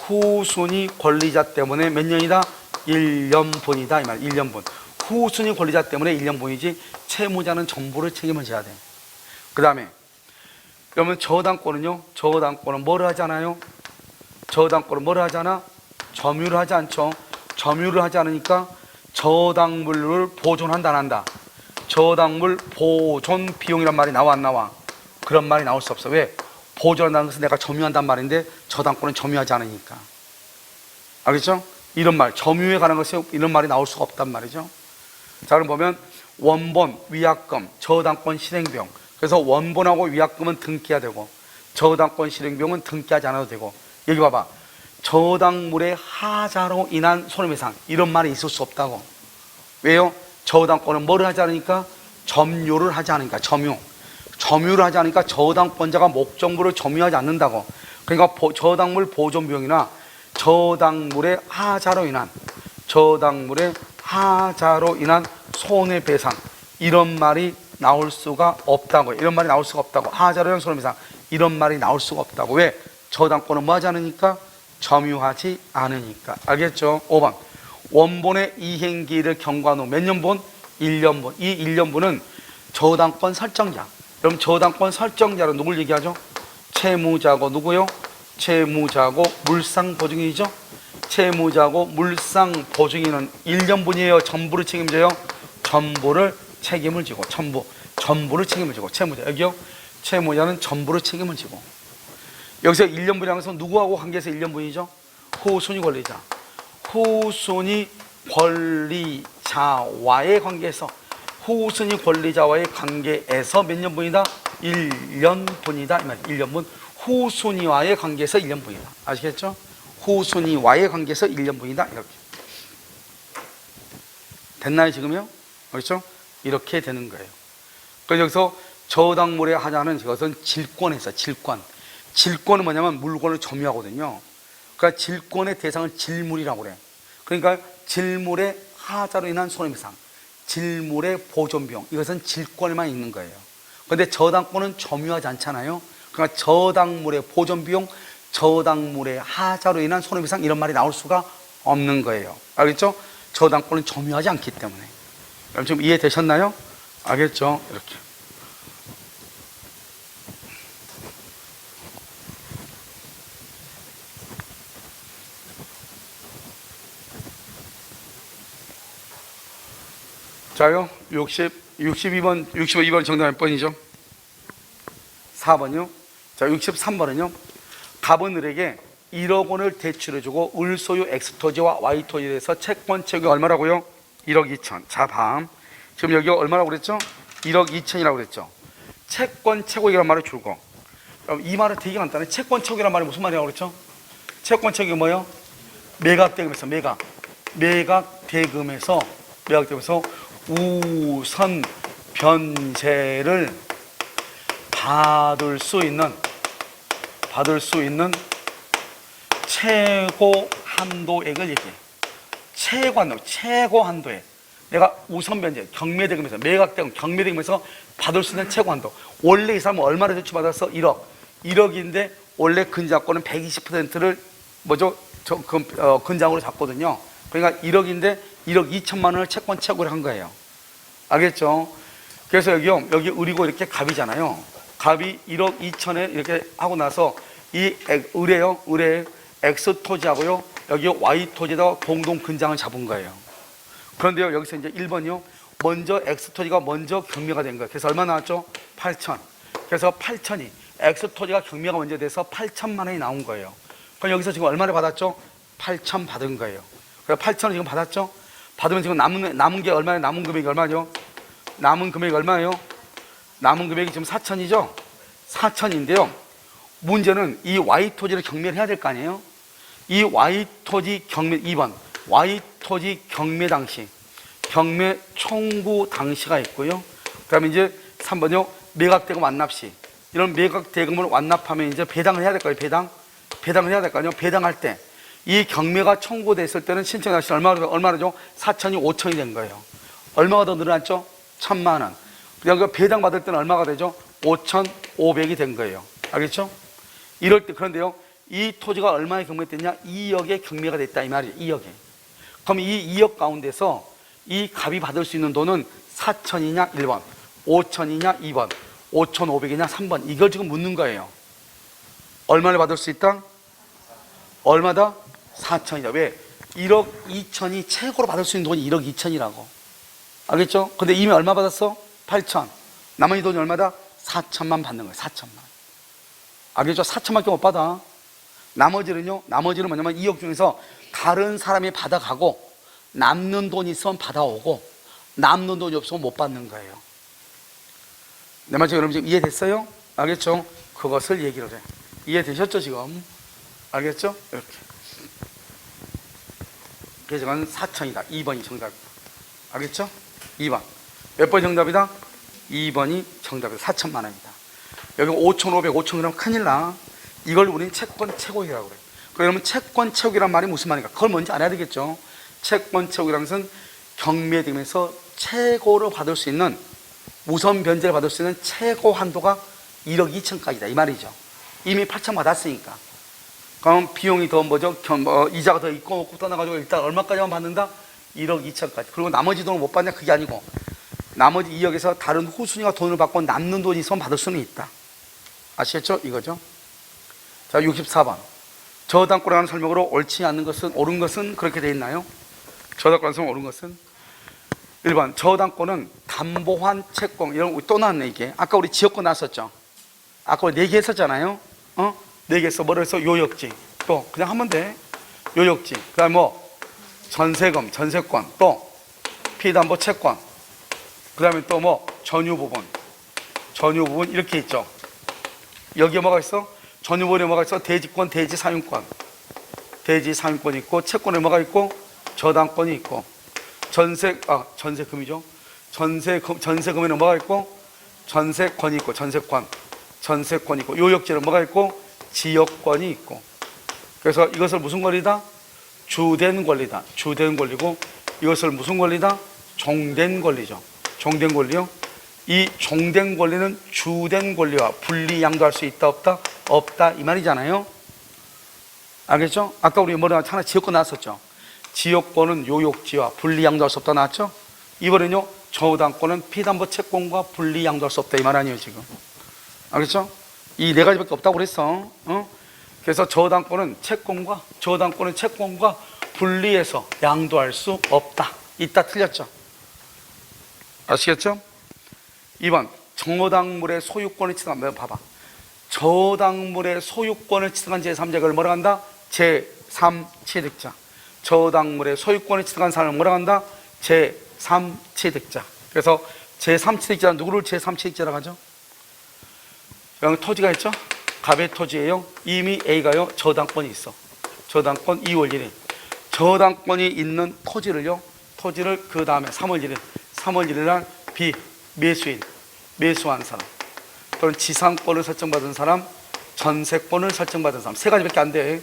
후순위 권리자 때문에 몇 년이다? 1년분이다 이 말. 1년분. 후순위 권리자 때문에 1년분이지 채무자는 전부를 책임을 져야 돼. 그 다음에 그러면 저당권은요, 저당권은 뭐를 하잖아요? 저당권은 뭐를 하잖아? 점유를 하지 않죠. 점유를 하지 않으니까 저당물을 보존한다 안 한다? 저당물 보존 비용이란 말이 나와 안 나와? 그런 말이 나올 수 없어. 왜? 보존한다는 것은 내가 점유한단 말인데 저당권은 점유하지 않으니까. 알겠죠? 이런 말, 점유에 관한 것이 이런 말이 나올 수가 없단 말이죠. 자, 그럼 보면 원본, 위약금, 저당권 실행비용. 그래서 원본하고 위약금은 등기해야 되고 저당권 실행비용은 등기하지 않아도 되고. 여기 봐봐. 저당물의 하자로 인한 손해배상 이런 말이 있을 수 없다고. 왜요? 저당권은 뭐를 하지 않으니까? 점유를 하지 않으니까. 점유를 하지 않으니까 저당권자가 목적물을 점유하지 않는다고. 그러니까 저당물 보존비용이나 저당물의 하자로 인한 손해배상 이런 말이 나올 수가 없다고. 이런 말이 나올 수가 없다고. 하자로 인한 손해배상 이런 말이 나올 수가 없다고. 왜? 저당권은 뭐 하지 않으니까? 점유하지 않으니까. 알겠죠? 5번. 원본의 이행기를 경과한 후 몇 년분? 1년분. 이 1년분은 저당권 설정자. 그럼 저당권 설정자로 누굴 얘기하죠? 채무자고 누구요? 채무자고 물상보증인이죠. 채무자고 물상보증인은 1년분이에요. 전부를 책임져요. 전부를 책임을 지고 전부를 책임을 지고 채무자 여기요. 채무자는 전부를 책임을 지고 여기서 1년분이라는 것은 누구하고 관계해서 1년분이죠? 후순위 권리자. 후순위 권리자와의 관계에서 후순위 권리자와의 관계에서 몇 년분이다? 1년분이다 이 말이에요. 1년분. 후순위와의 관계에서 1년분이다. 아시겠죠? 후순위와의 관계에서 1년분이다 이렇게 됐나요 지금요? 그렇죠? 이렇게 되는 거예요. 그래서 여기서 저당물의 하자는 이것은 질권에서 질권은 뭐냐면 물건을 점유하거든요. 그러니까 질권의 대상은 질물이라고 그래. 그러니까 질물의 하자로 인한 손해배상, 질물의 보존비용 이것은 질권에만 있는 거예요. 그런데 저당권은 점유하지 않잖아요. 그러니까 저당물의 보존비용, 저당물의 하자로 인한 손해배상 이런 말이 나올 수가 없는 거예요. 알겠죠? 저당권은 점유하지 않기 때문에. 그럼 지금 이해되셨나요? 알겠죠? 이렇게. 자요, 62번 정답 몇 번이죠? 4번이요. 자, 63번은요. 갑은 을에게 1억 원을 대출해주고 을 소유 X토지와 Y토지에 대해서 채권 채용이 얼마라고요? 1억 2천. 자, 밤. 지금 여기가 얼마라고 그랬죠? 1억 2천이라고 그랬죠. 채권 채권이라는 말을 줄고. 이 말은 되게 간단해. 채권 채권이라는 말이 무슨 말이라고 그랬죠? 채권 채권이 뭐예요? 매각대금에서 매각대금에서 우선 변제를 받을 수 있는 최고 한도액을 얘기해. 최고 한도액. 내가 우선 변제, 경매대금에서 매각대금, 경매대금에서 받을 수 있는 최고 한도. 원래 이 사람은 얼마를 대출받았어? 1억. 1억인데 원래 근저당권은 120%를 근저당으로 잡거든요. 그러니까 1억인데 1억 2천만 원을 채권 채고를 한 거예요. 알겠죠? 그래서 여기 을이고 이렇게 갑이잖아요. 갑이 1억 2천에 이렇게 하고 나서 이 을의 X토지하고요. 여기 Y토지에다가 공동 근장을 잡은 거예요. 그런데요, 여기서 이제 1번이요. 먼저 X토지가 먼저 경매가 된 거예요. 그래서 얼마 나왔죠? 8천. 그래서 8천이 X토지가 경매가 먼저 돼서 8천만 원이 나온 거예요. 그럼 여기서 지금 얼마를 받았죠? 8천 받은 거예요. 그래서 8천을 지금 받았죠? 받으면 지금 남은 게 얼마예요? 남은 금액이 얼마죠? 남은 금액이 얼마예요? 남은 금액이 지금 4천이죠? 4천인데요. 문제는 이 Y토지를 경매를 해야 될 거 아니에요? 이 Y토지 경매 2번 Y토지 경매 당시 경매 청구 당시가 있고요. 그 다음에 이제 3번요. 매각대금 완납시. 이런 매각대금을 완납하면 이제 배당을 해야 될 거예요. 배당을 해야 될 거 아니에요? 배당할 때 이 경매가 청구됐을 때는 신청 당시 얼마죠? 4천이 5천이 된 거예요. 얼마가 더 늘어났죠? 1,000만 원. 그러니까 배당 받을 때는 얼마가 되죠? 5,500이 된 거예요. 알겠죠? 이럴 때 그런데요. 이 토지가 얼마에 경매됐냐? 2억에 경매가 됐다 이 말이에요. 2억에. 그럼 이 2억 가운데서 이 갑이 받을 수 있는 돈은 4천이냐 1번, 5천이냐 2번, 5,500이냐 3번. 이걸 지금 묻는 거예요. 얼마를 받을 수 있다? 얼마다? 4천이다. 왜? 1억 2천이 최고로 받을 수 있는 돈이 1억 2천이라고. 알겠죠? 근데 이미 얼마 받았어? 8천. 나머지 돈이 얼마다? 4천만 받는 거예요. 4천만. 알겠죠? 4천만밖에 못 받아. 나머지는 뭐냐면 2억 중에서 다른 사람이 받아가고 남는 돈이 있으면 받아오고 남는 돈이 없으면 못 받는 거예요. 내 말 지금 여러분 지금 이해됐어요? 알겠죠? 그것을 얘기를 해. 이해되셨죠 지금? 알겠죠? 이렇게. 그래서 이건 4천이다. 2번이 정답이다. 알겠죠? 2번. 몇 번이 정답이다? 2번이 정답이다. 4천만 원이다. 여기 5,500, 5천 그러면 큰일 나. 이걸 우리는 채권 채고이라고 그래요. 그러면 채권 채고이란 말이 무슨 말인가? 그걸 먼저 알아야 되겠죠. 채권 채고이라는 것은 경매대금에서 최고로 받을 수 있는 우선 변제를 받을 수 있는 최고 한도가 1억 2천까지다 이 말이죠. 이미 8천 받았으니까. 그럼 비용이 더 이자가 더 있고 떠나가지고 일단 얼마까지만 받는다? 1억 2천까지. 그리고 나머지 돈을 못 받냐? 그게 아니고 나머지 2억에서 다른 후순위가 돈을 받고 남는 돈이 있으면 받을 수는 있다. 아시겠죠? 이거죠. 자, 64번. 저당권에 관한 설명으로 옳지 않는 것은, 옳은 것은 그렇게 돼 있나요? 저당권에 관한 옳은 것은 1번. 저당권은 담보한 채권, 이런 또 나왔네 이게. 아까 우리 지역권 나왔었죠. 아까 우리 4개 했었잖아요. 4개 했어. 뭐라 해서 요역지. 또 그냥 하면 돼. 요역지. 그 다음에 뭐 전세금, 전세권. 또 피담보 채권. 그 다음에 또 뭐 전유부분. 전유부분 이렇게 있죠. 여기에 뭐가 있어? 전유부분에 뭐가 있어? 대지권, 대지사용권. 대지사용권이 있고, 채권에 뭐가 있고, 저당권이 있고, 전세금이죠. 전세금에는 뭐가 있고, 전세권이 있고, 전세권이 있고, 요역지는 뭐가 있고, 지역권이 있고. 그래서 이것을 무슨 권리다? 주된 권리다. 주된 권리고, 이것을 무슨 권리다? 종된 권리죠. 종된 권리요. 이 종된 권리는 주된 권리와 분리 양도할 수 있다 없다? 없다 이 말이잖아요. 알겠죠? 아까 우리 뭐라 하나 지역권 나왔었죠. 지역권은 요역지와 분리 양도할 수 없다 나왔죠. 이번에는요, 저당권은 피담보 채권과 분리 양도할 수 없다 이 말 아니에요 지금. 알겠죠? 이 4가지밖에 없다고 그랬어. 그래서 저당권은 채권과 분리해서 양도할 수 없다. 이따 틀렸죠. 아시겠죠? 2번. 저당물의 소유권을 취득한, 봐봐. 저당물의 소유권을 취득한 제3자를 뭐라 한다? 제3취득자. 저당물의 소유권을 취득한 사람을 뭐라 한다? 제3취득자. 그래서 제3취득자는 누구를 제3취득자라고 하죠? 여기 토지가 있죠? 갑의 토지예요. 이미 A가요, 저당권이 있어. 저당권 2월 1일. 저당권이 있는 토지를 그 다음에 3월 1일 날 매수한 사람, 또는 지상권을 설정받은 사람, 전세권을 설정받은 사람, 3가지밖에 안 돼.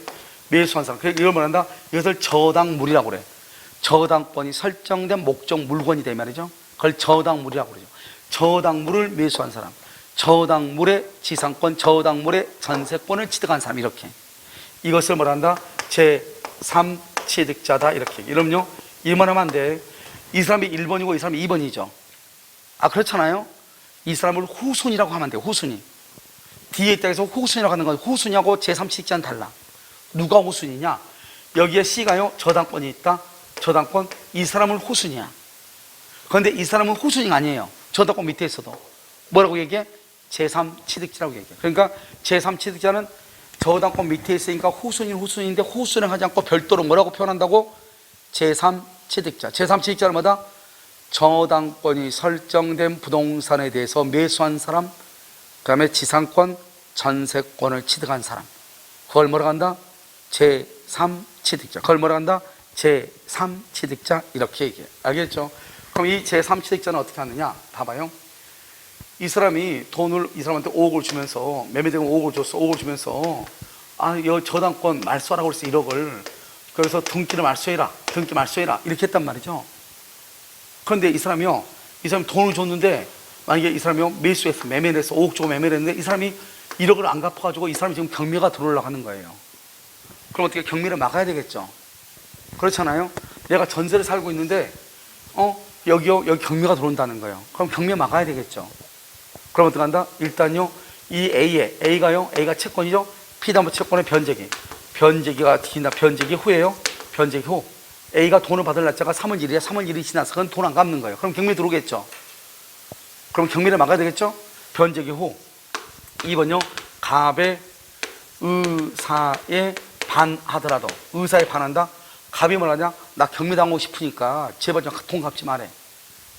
매수한 사람. 이걸 뭐란다? 이것을 저당물이라고 그래. 저당권이 설정된 목적 물건이다 이 말이죠. 그걸 저당물이라고 그러죠. 저당물을 매수한 사람, 저당물의 지상권, 저당물의 전세권을 취득한 사람, 이렇게. 이것을 뭐란다? 제3취득자다 이렇게. 이러면요, 이만 하면 안 돼. 이 사람이 1번이고 이 사람이 2번이죠. 그렇잖아요. 이 사람을 후순위라고 하면 돼요. 후순위. 뒤에 있다 해서 후순위라고 하는 건 후순위하고 제3취득자는 달라. 누가 후순위냐? 여기에 C가요, 저당권이 있다. 저당권, 이 사람은 후순위야. 그런데 이 사람은 후순위가 아니에요. 저당권 밑에 있어도. 뭐라고 얘기해? 제3취득자라고 얘기해. 그러니까 제3취득자는 저당권 밑에 있으니까 후순위인데 후순위를 하지 않고 별도로 뭐라고 표현한다고? 제3취득자. 제3취득자는 뭐다? 저당권이 설정된 부동산에 대해서 매수한 사람, 그 다음에 지상권, 전세권을 취득한 사람. 그걸 뭐라고 한다? 제3취득자. 그걸 뭐라고 한다? 제3취득자. 이렇게 얘기해. 알겠죠? 그럼 이 제3취득자는 어떻게 하느냐? 봐봐요. 이 사람이 돈을 이 사람한테 5억을 주면서, 매매대금 5억을 줬어. 5억을 주면서, 이 저당권 말소하라고 그랬어. 1억을. 그래서 등기를 말소해라. 등기 말소해라. 이렇게 했단 말이죠. 그런데 이 사람이 돈을 줬는데, 만약에 이 사람이 매수했어. 매매를 했어. 5억 주고 매매를 했는데, 이 사람이 1억을 안 갚아가지고 이 사람이 지금 경매가 들어오려고 하는 거예요. 그럼 어떻게 경매를 막아야 되겠죠? 그렇잖아요. 내가 전세를 살고 있는데, 여기 경매가 들어온다는 거예요. 그럼 경매 막아야 되겠죠. 그럼 어떻게 한다? 일단요, 이 A가 채권이죠? 피담보 채권의 변제기가 뒤진다. 변제기 후에요. 변제기 후. A가 돈을 받을 날짜가 3월 1일이야. 3월 1일이 지나서 그건 돈 안 갚는 거예요. 그럼 경매 들어오겠죠. 그럼 경매를 막아야 되겠죠? 변제기 후. 2번요. 갑의 의사에 반하더라도. 의사에 반한다? 갑이 뭐라냐? 나 경매 당하고 싶으니까 제발 좀 돈 갚지 말해.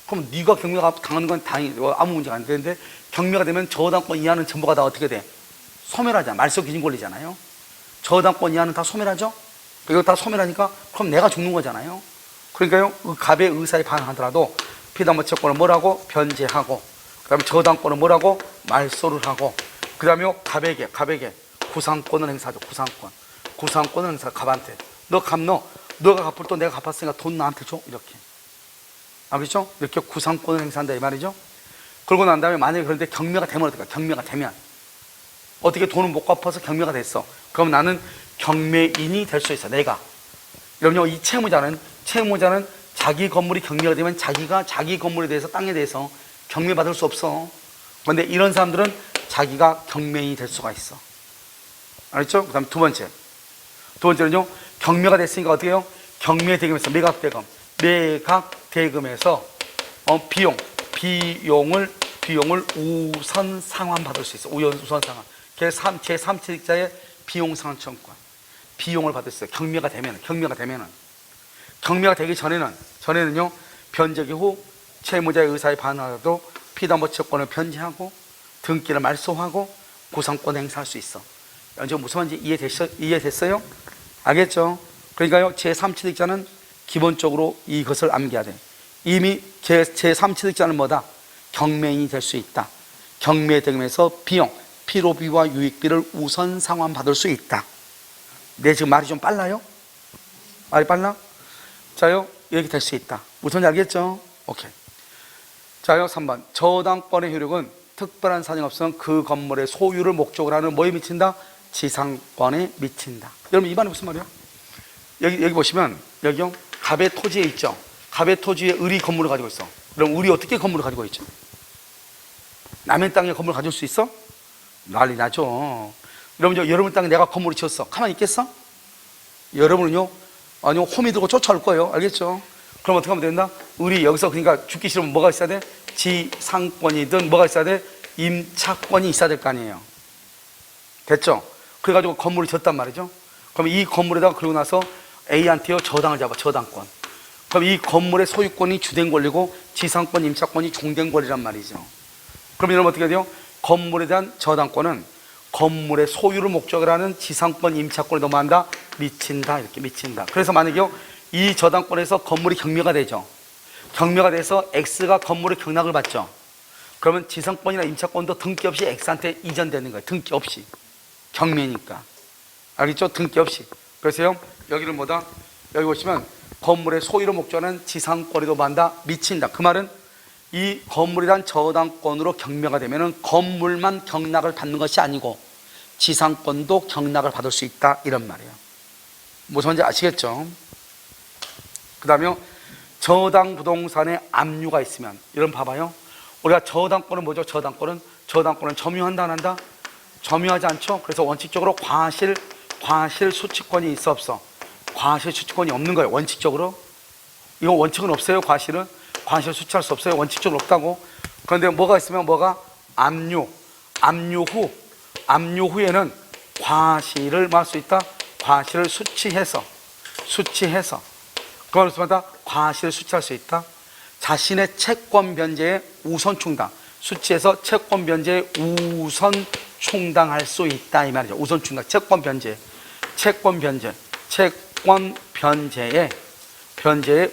그럼 네가 경매가 당하는 건 다행히 아무 문제가 안 되는데, 경매가 되면 저당권 이하는 전부가 다 어떻게 돼? 소멸하잖아. 말소 기준 권리잖아요. 저당권 이하는 다 소멸하죠? 이거 다 소멸하니까 그럼 내가 죽는 거잖아요. 그러니까요, 갑의 의사에 반하더라도 피담보 채권을 뭐라고? 변제하고, 그 다음에 저당권을 뭐라고? 말소를 하고, 그 다음에 갑에게 구상권을 행사하죠. 구상권을 행사. 갑한테 너가 갚을 돈 내가 갚았으니까 돈 나한테 줘. 이렇게. 알겠죠? 이렇게 구상권을 행사한다 이 말이죠. 그러고 난 다음에 만약에 그런데 경매가 되면 어떨까? 경매가 되면 어떻게 돈을 못 갚아서 경매가 됐어. 그럼 나는 경매인이 될 수 있어. 내가. 그럼요, 이 채무자는 자기 건물이 경매가 되면 자기가 자기 건물에 대해서 땅에 대해서 경매받을 수 없어. 그런데 이런 사람들은 자기가 경매인이 될 수가 있어. 알겠죠? 그 다음 두 번째는요, 경매가 됐으니까 어떻게 해요? 경매대금에서 매각대금에서 비용을 우선 상환받을 수 있어. 우선 상환. 제3취득자의 비용 상환청구권. 비용을 받을 수 있어요. 경매가 되면은. 경매가 되기 전에는요, 변제기 후 채무자의 의사에 반하여도 피담보 채권을 변제하고 등기를 말소하고 구상권 행사할 수 있어. 이제 무슨 말인지 이해됐어요? 알겠죠? 그러니까요, 제3취득자는 기본적으로 이것을 암기해야 돼. 이미 제3취득자는 뭐다? 경매인이 될 수 있다. 경매대금에서 필요비와 유익비를 우선 상환받을 수 있다. 내 지금 말이 좀 빨라요? 말이 빨라? 자요, 이렇게 될 수 있다. 무슨 말인지 알겠죠? 오케이. 자요, 3번. 저당권의 효력은 특별한 사정이 없으면 그 건물의 소유를 목적으로 하는 뭐에 미친다? 지상권에 미친다. 여러분, 이 말이 무슨 말이에요? 여기 보시면, 여기요, 갑의 토지에 있죠? 갑의 토지에 을이 건물을 가지고 있어. 그럼 을이 어떻게 건물을 가지고 있죠? 남의 땅에 건물을 가질 수 있어? 난리 나죠. 여러분 땅에 내가 건물을 지었어. 가만히 있겠어? 여러분은요, 아니요, 호미 들고 쫓아올 거예요. 알겠죠? 그럼 어떻게 하면 된다? 을이 여기서 그러니까 죽기 싫으면 뭐가 있어야 돼? 지상권이든 뭐가 있어야 돼? 임차권이 있어야 될 거 아니에요. 됐죠? 그래가지고 건물을 지었단 말이죠. 그럼 이 건물에다가 그러고 나서 A한테요, 저당을 잡아. 저당권. 그럼 이 건물의 소유권이 주된 권리고 지상권, 임차권이 종된 권리란 말이죠. 그럼 여러분 어떻게 돼요? 건물에 대한 저당권은 건물의 소유를 목적으로 하는 지상권, 임차권에 넘어간다? 미친다. 이렇게 미친다. 그래서 만약에 이 저당권에서 건물이 경매가 되죠. 경매가 돼서 X가 건물의 경락을 받죠. 그러면 지상권이나 임차권도 등기 없이 X한테 이전되는 거예요. 등기 없이. 경매니까. 알겠죠? 등기 없이. 그래서요, 여기를 뭐다? 여기 보시면 건물의 소유를 목적하는 지상권에도 만다? 미친다. 그 말은 이 건물에 대한 저당권으로 경매가 되면은 건물만 경락을 받는 것이 아니고 지상권도 경락을 받을 수 있다. 이런 말이에요. 무슨 말인지 아시겠죠? 그 다음에 저당 부동산에 압류가 있으면, 여러분 봐봐요. 우리가 저당권은 뭐죠? 저당권은 점유한다, 안 한다? 점유하지 않죠? 그래서 원칙적으로 과실 수취권이 있어, 없어? 과실 수취권이 없는 거예요, 원칙적으로. 이거 원칙은 없어요, 과실 수취할 수 없어요, 원칙적으로 없다고. 그런데 뭐가 있으면 뭐가? 압류 후에는 과실을 뭐 할 수 있다? 과실을 수취해서 그걸 말다 과실을 수취할 수 있다. 자신의 채권 변제에 우선 충당, 수취해서 채권 변제에 우선 충당할 수 있다, 이 말이죠. 우선 충당, 채권 변제에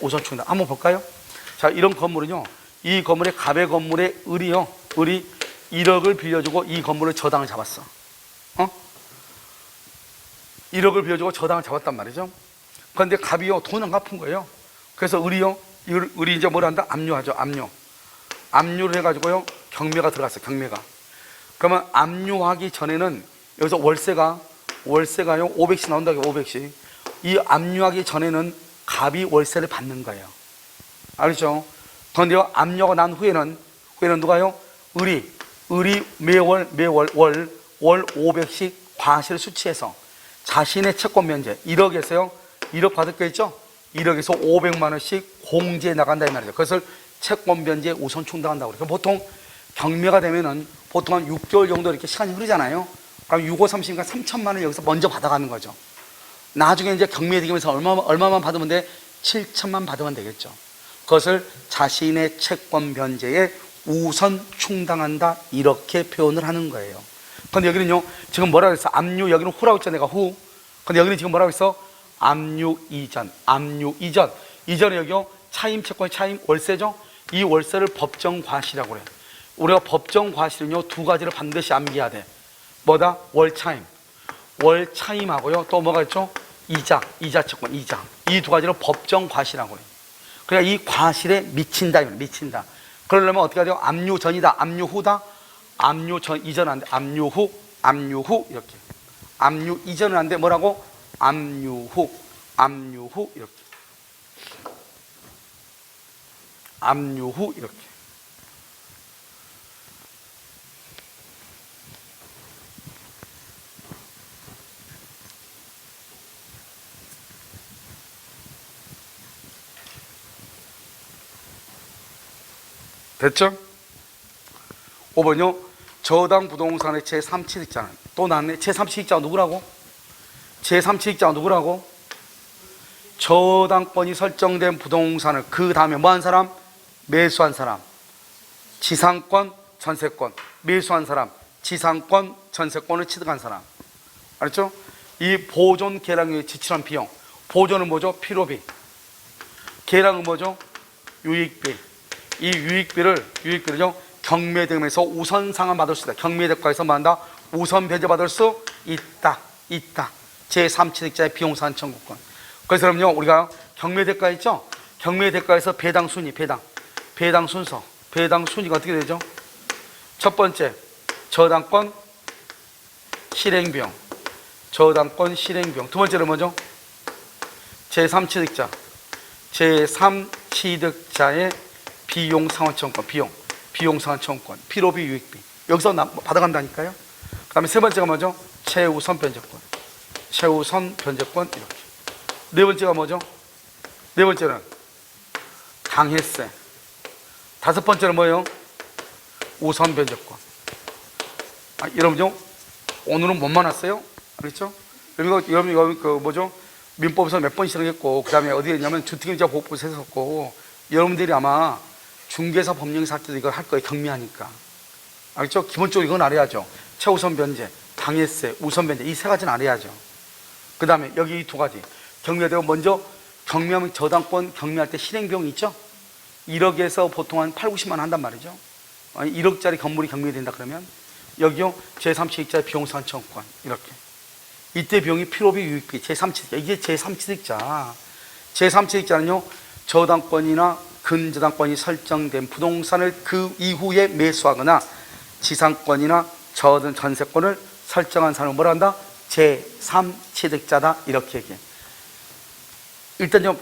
우선 충당. 한번 볼까요? 자, 이런 건물은요, 이 건물의 갑의 건물의 을이 1억을 빌려주고 이 건물을 저당을 잡았어. 1억을 빌려주고 저당을 잡았단 말이죠. 그런데 갑이요, 돈은 갚은 거예요. 그래서 을이 이제 뭘 한다? 압류하죠. 압류를 해가지고요, 경매가 들어갔어요. 경매가. 그러면 압류하기 전에는 여기서 월세가요 500씩 나온다고요. 500씩. 이 압류하기 전에는 갑이 월세를 받는 거예요. 알겠죠? 그런데요, 압류가 난 후에는 누가요? 을이 매월 500씩 과실을 수취해서 자신의 채권 면제 1억에서요, 1억 받을 거 있죠? 1억에서 500만 원씩 공제해 나간다, 이 말이죠. 그것을 채권 변제에 우선 충당한다고 그래요. 보통 경매가 되면은 보통 한 6개월 정도 이렇게 시간이 흐르잖아요. 그럼 6, 5, 30이니까 3천만 원 여기서 먼저 받아가는 거죠. 나중에 이제 경매되면서 얼마만 받으면 돼? 7천만 받으면 되겠죠. 그것을 자신의 채권 변제에 우선 충당한다, 이렇게 표현을 하는 거예요. 근데 여기는요, 지금 뭐라고 했어? 압류, 여기는 후라고 했죠, 내가 후. 근데 여기는 지금 뭐라고 했어? 압류 이전. 이전에 여기요, 차임 채권의 차임, 월세죠? 이 월세를 법정 과실이라고 그래요. 우리가 법정 과실은요, 두 가지를 반드시 암기해야 돼. 뭐다? 월차임하고요, 또 뭐가 있죠? 이자 채권, 이자. 이 두 가지를 법정 과실이라고 그래요. 그러니까 이 과실에 미친다. 그러려면 어떻게 해야 돼요? 압류 전이다, 압류 후다? 압류 전, 이전 안 돼. 압류 후, 이렇게. 압류 이전은 안 돼. 뭐라고? 압류 후, 이렇게. 압류 후 이렇게. 됐죠? 5번요. 저당 부동산의 제3취득자는 또 나왔네. 제3취득자가 누구라고? 제3취득자가 누구라고? 저당권이 설정된 부동산을 그 다음에 뭐 한 사람? 매수한 사람. 지상권, 전세권. 매수한 사람, 지상권, 전세권을 취득한 사람. 알았죠? 이 보존 계량에 지출한 비용. 보존은 뭐죠? 필요비. 계량은 뭐죠? 유익비. 이 유익비를요 경매대금에서 우선 상환받을 수 있다. 경매대가에서 뭐 한다? 우선 배제받을 수 있다. 제3취득자의 비용산 청구권. 그래서 그럼요 우리가 경매대가 있죠? 경매대가에서 배당 순위, 배당 순서, 배당 순위가 어떻게 되죠? 첫 번째 저당권 실행비용, 저당권 실행비용. 두 번째는 뭐죠? 제3취득자, 제3취득자의 비용상환청구권, 비용상환청구권, 필요비, 유익비. 여기서 받아간다니까요. 그 다음에 세 번째가 뭐죠? 최우선 변제권, 최우선 변제권 이렇게. 네 번째가 뭐죠? 네 번째는 당해세. 다섯 번째는 뭐예요? 우선 변제권. 여러분요 오늘은 못 만났어요? 그렇죠? 여러분 이거 그 뭐죠? 민법에서 몇 번 실행했고, 그 다음에 어디에 있냐면 주택임자 보호법에서 했었고, 여러분들이 아마 중개사 법령사 때도 이걸 할 거예요. 경미하니까. 알겠죠? 기본적으로 이건 알아야죠. 최우선 변제, 당해세, 우선 변제 이 세 가지는 알아야죠. 그 다음에 여기 이 두 가지. 경매되고 먼저 경매하면 저당권 경매할 때 실행비용이 있죠? 1억에서 보통 한 8, 90만 원 한단 말이죠. 1억짜리 건물이 경매된다 그러면 여기요 제3취득자의 비용상환청구권 이렇게. 이때 비용이 필요비, 유익비, 제3취득자. 이게 제3취득자. 제3취득자는요 저당권이나 근저당권이 설정된 부동산을 그 이후에 매수하거나 지상권이나 전세권을 설정한 사람을 뭐라 한다? 제3취득자다 이렇게 얘기해. 일단 좀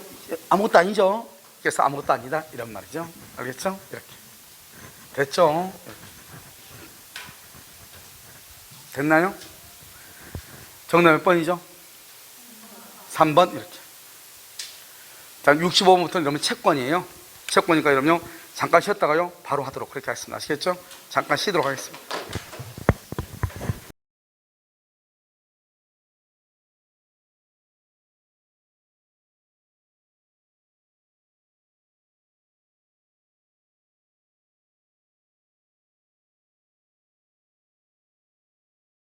아무것도 아니죠. 그래서 아무것도 아니다 이런 말이죠. 알겠죠? 이렇게. 됐죠? 이렇게. 됐나요? 정답 몇 번이죠? 3번 이렇게. 자, 65번부터는 그러면 채권이에요. 채권이니까 그러면 잠깐 쉬었다가요 바로 하도록 그렇게 하겠습니다. 아시겠죠? 잠깐 쉬도록 하겠습니다.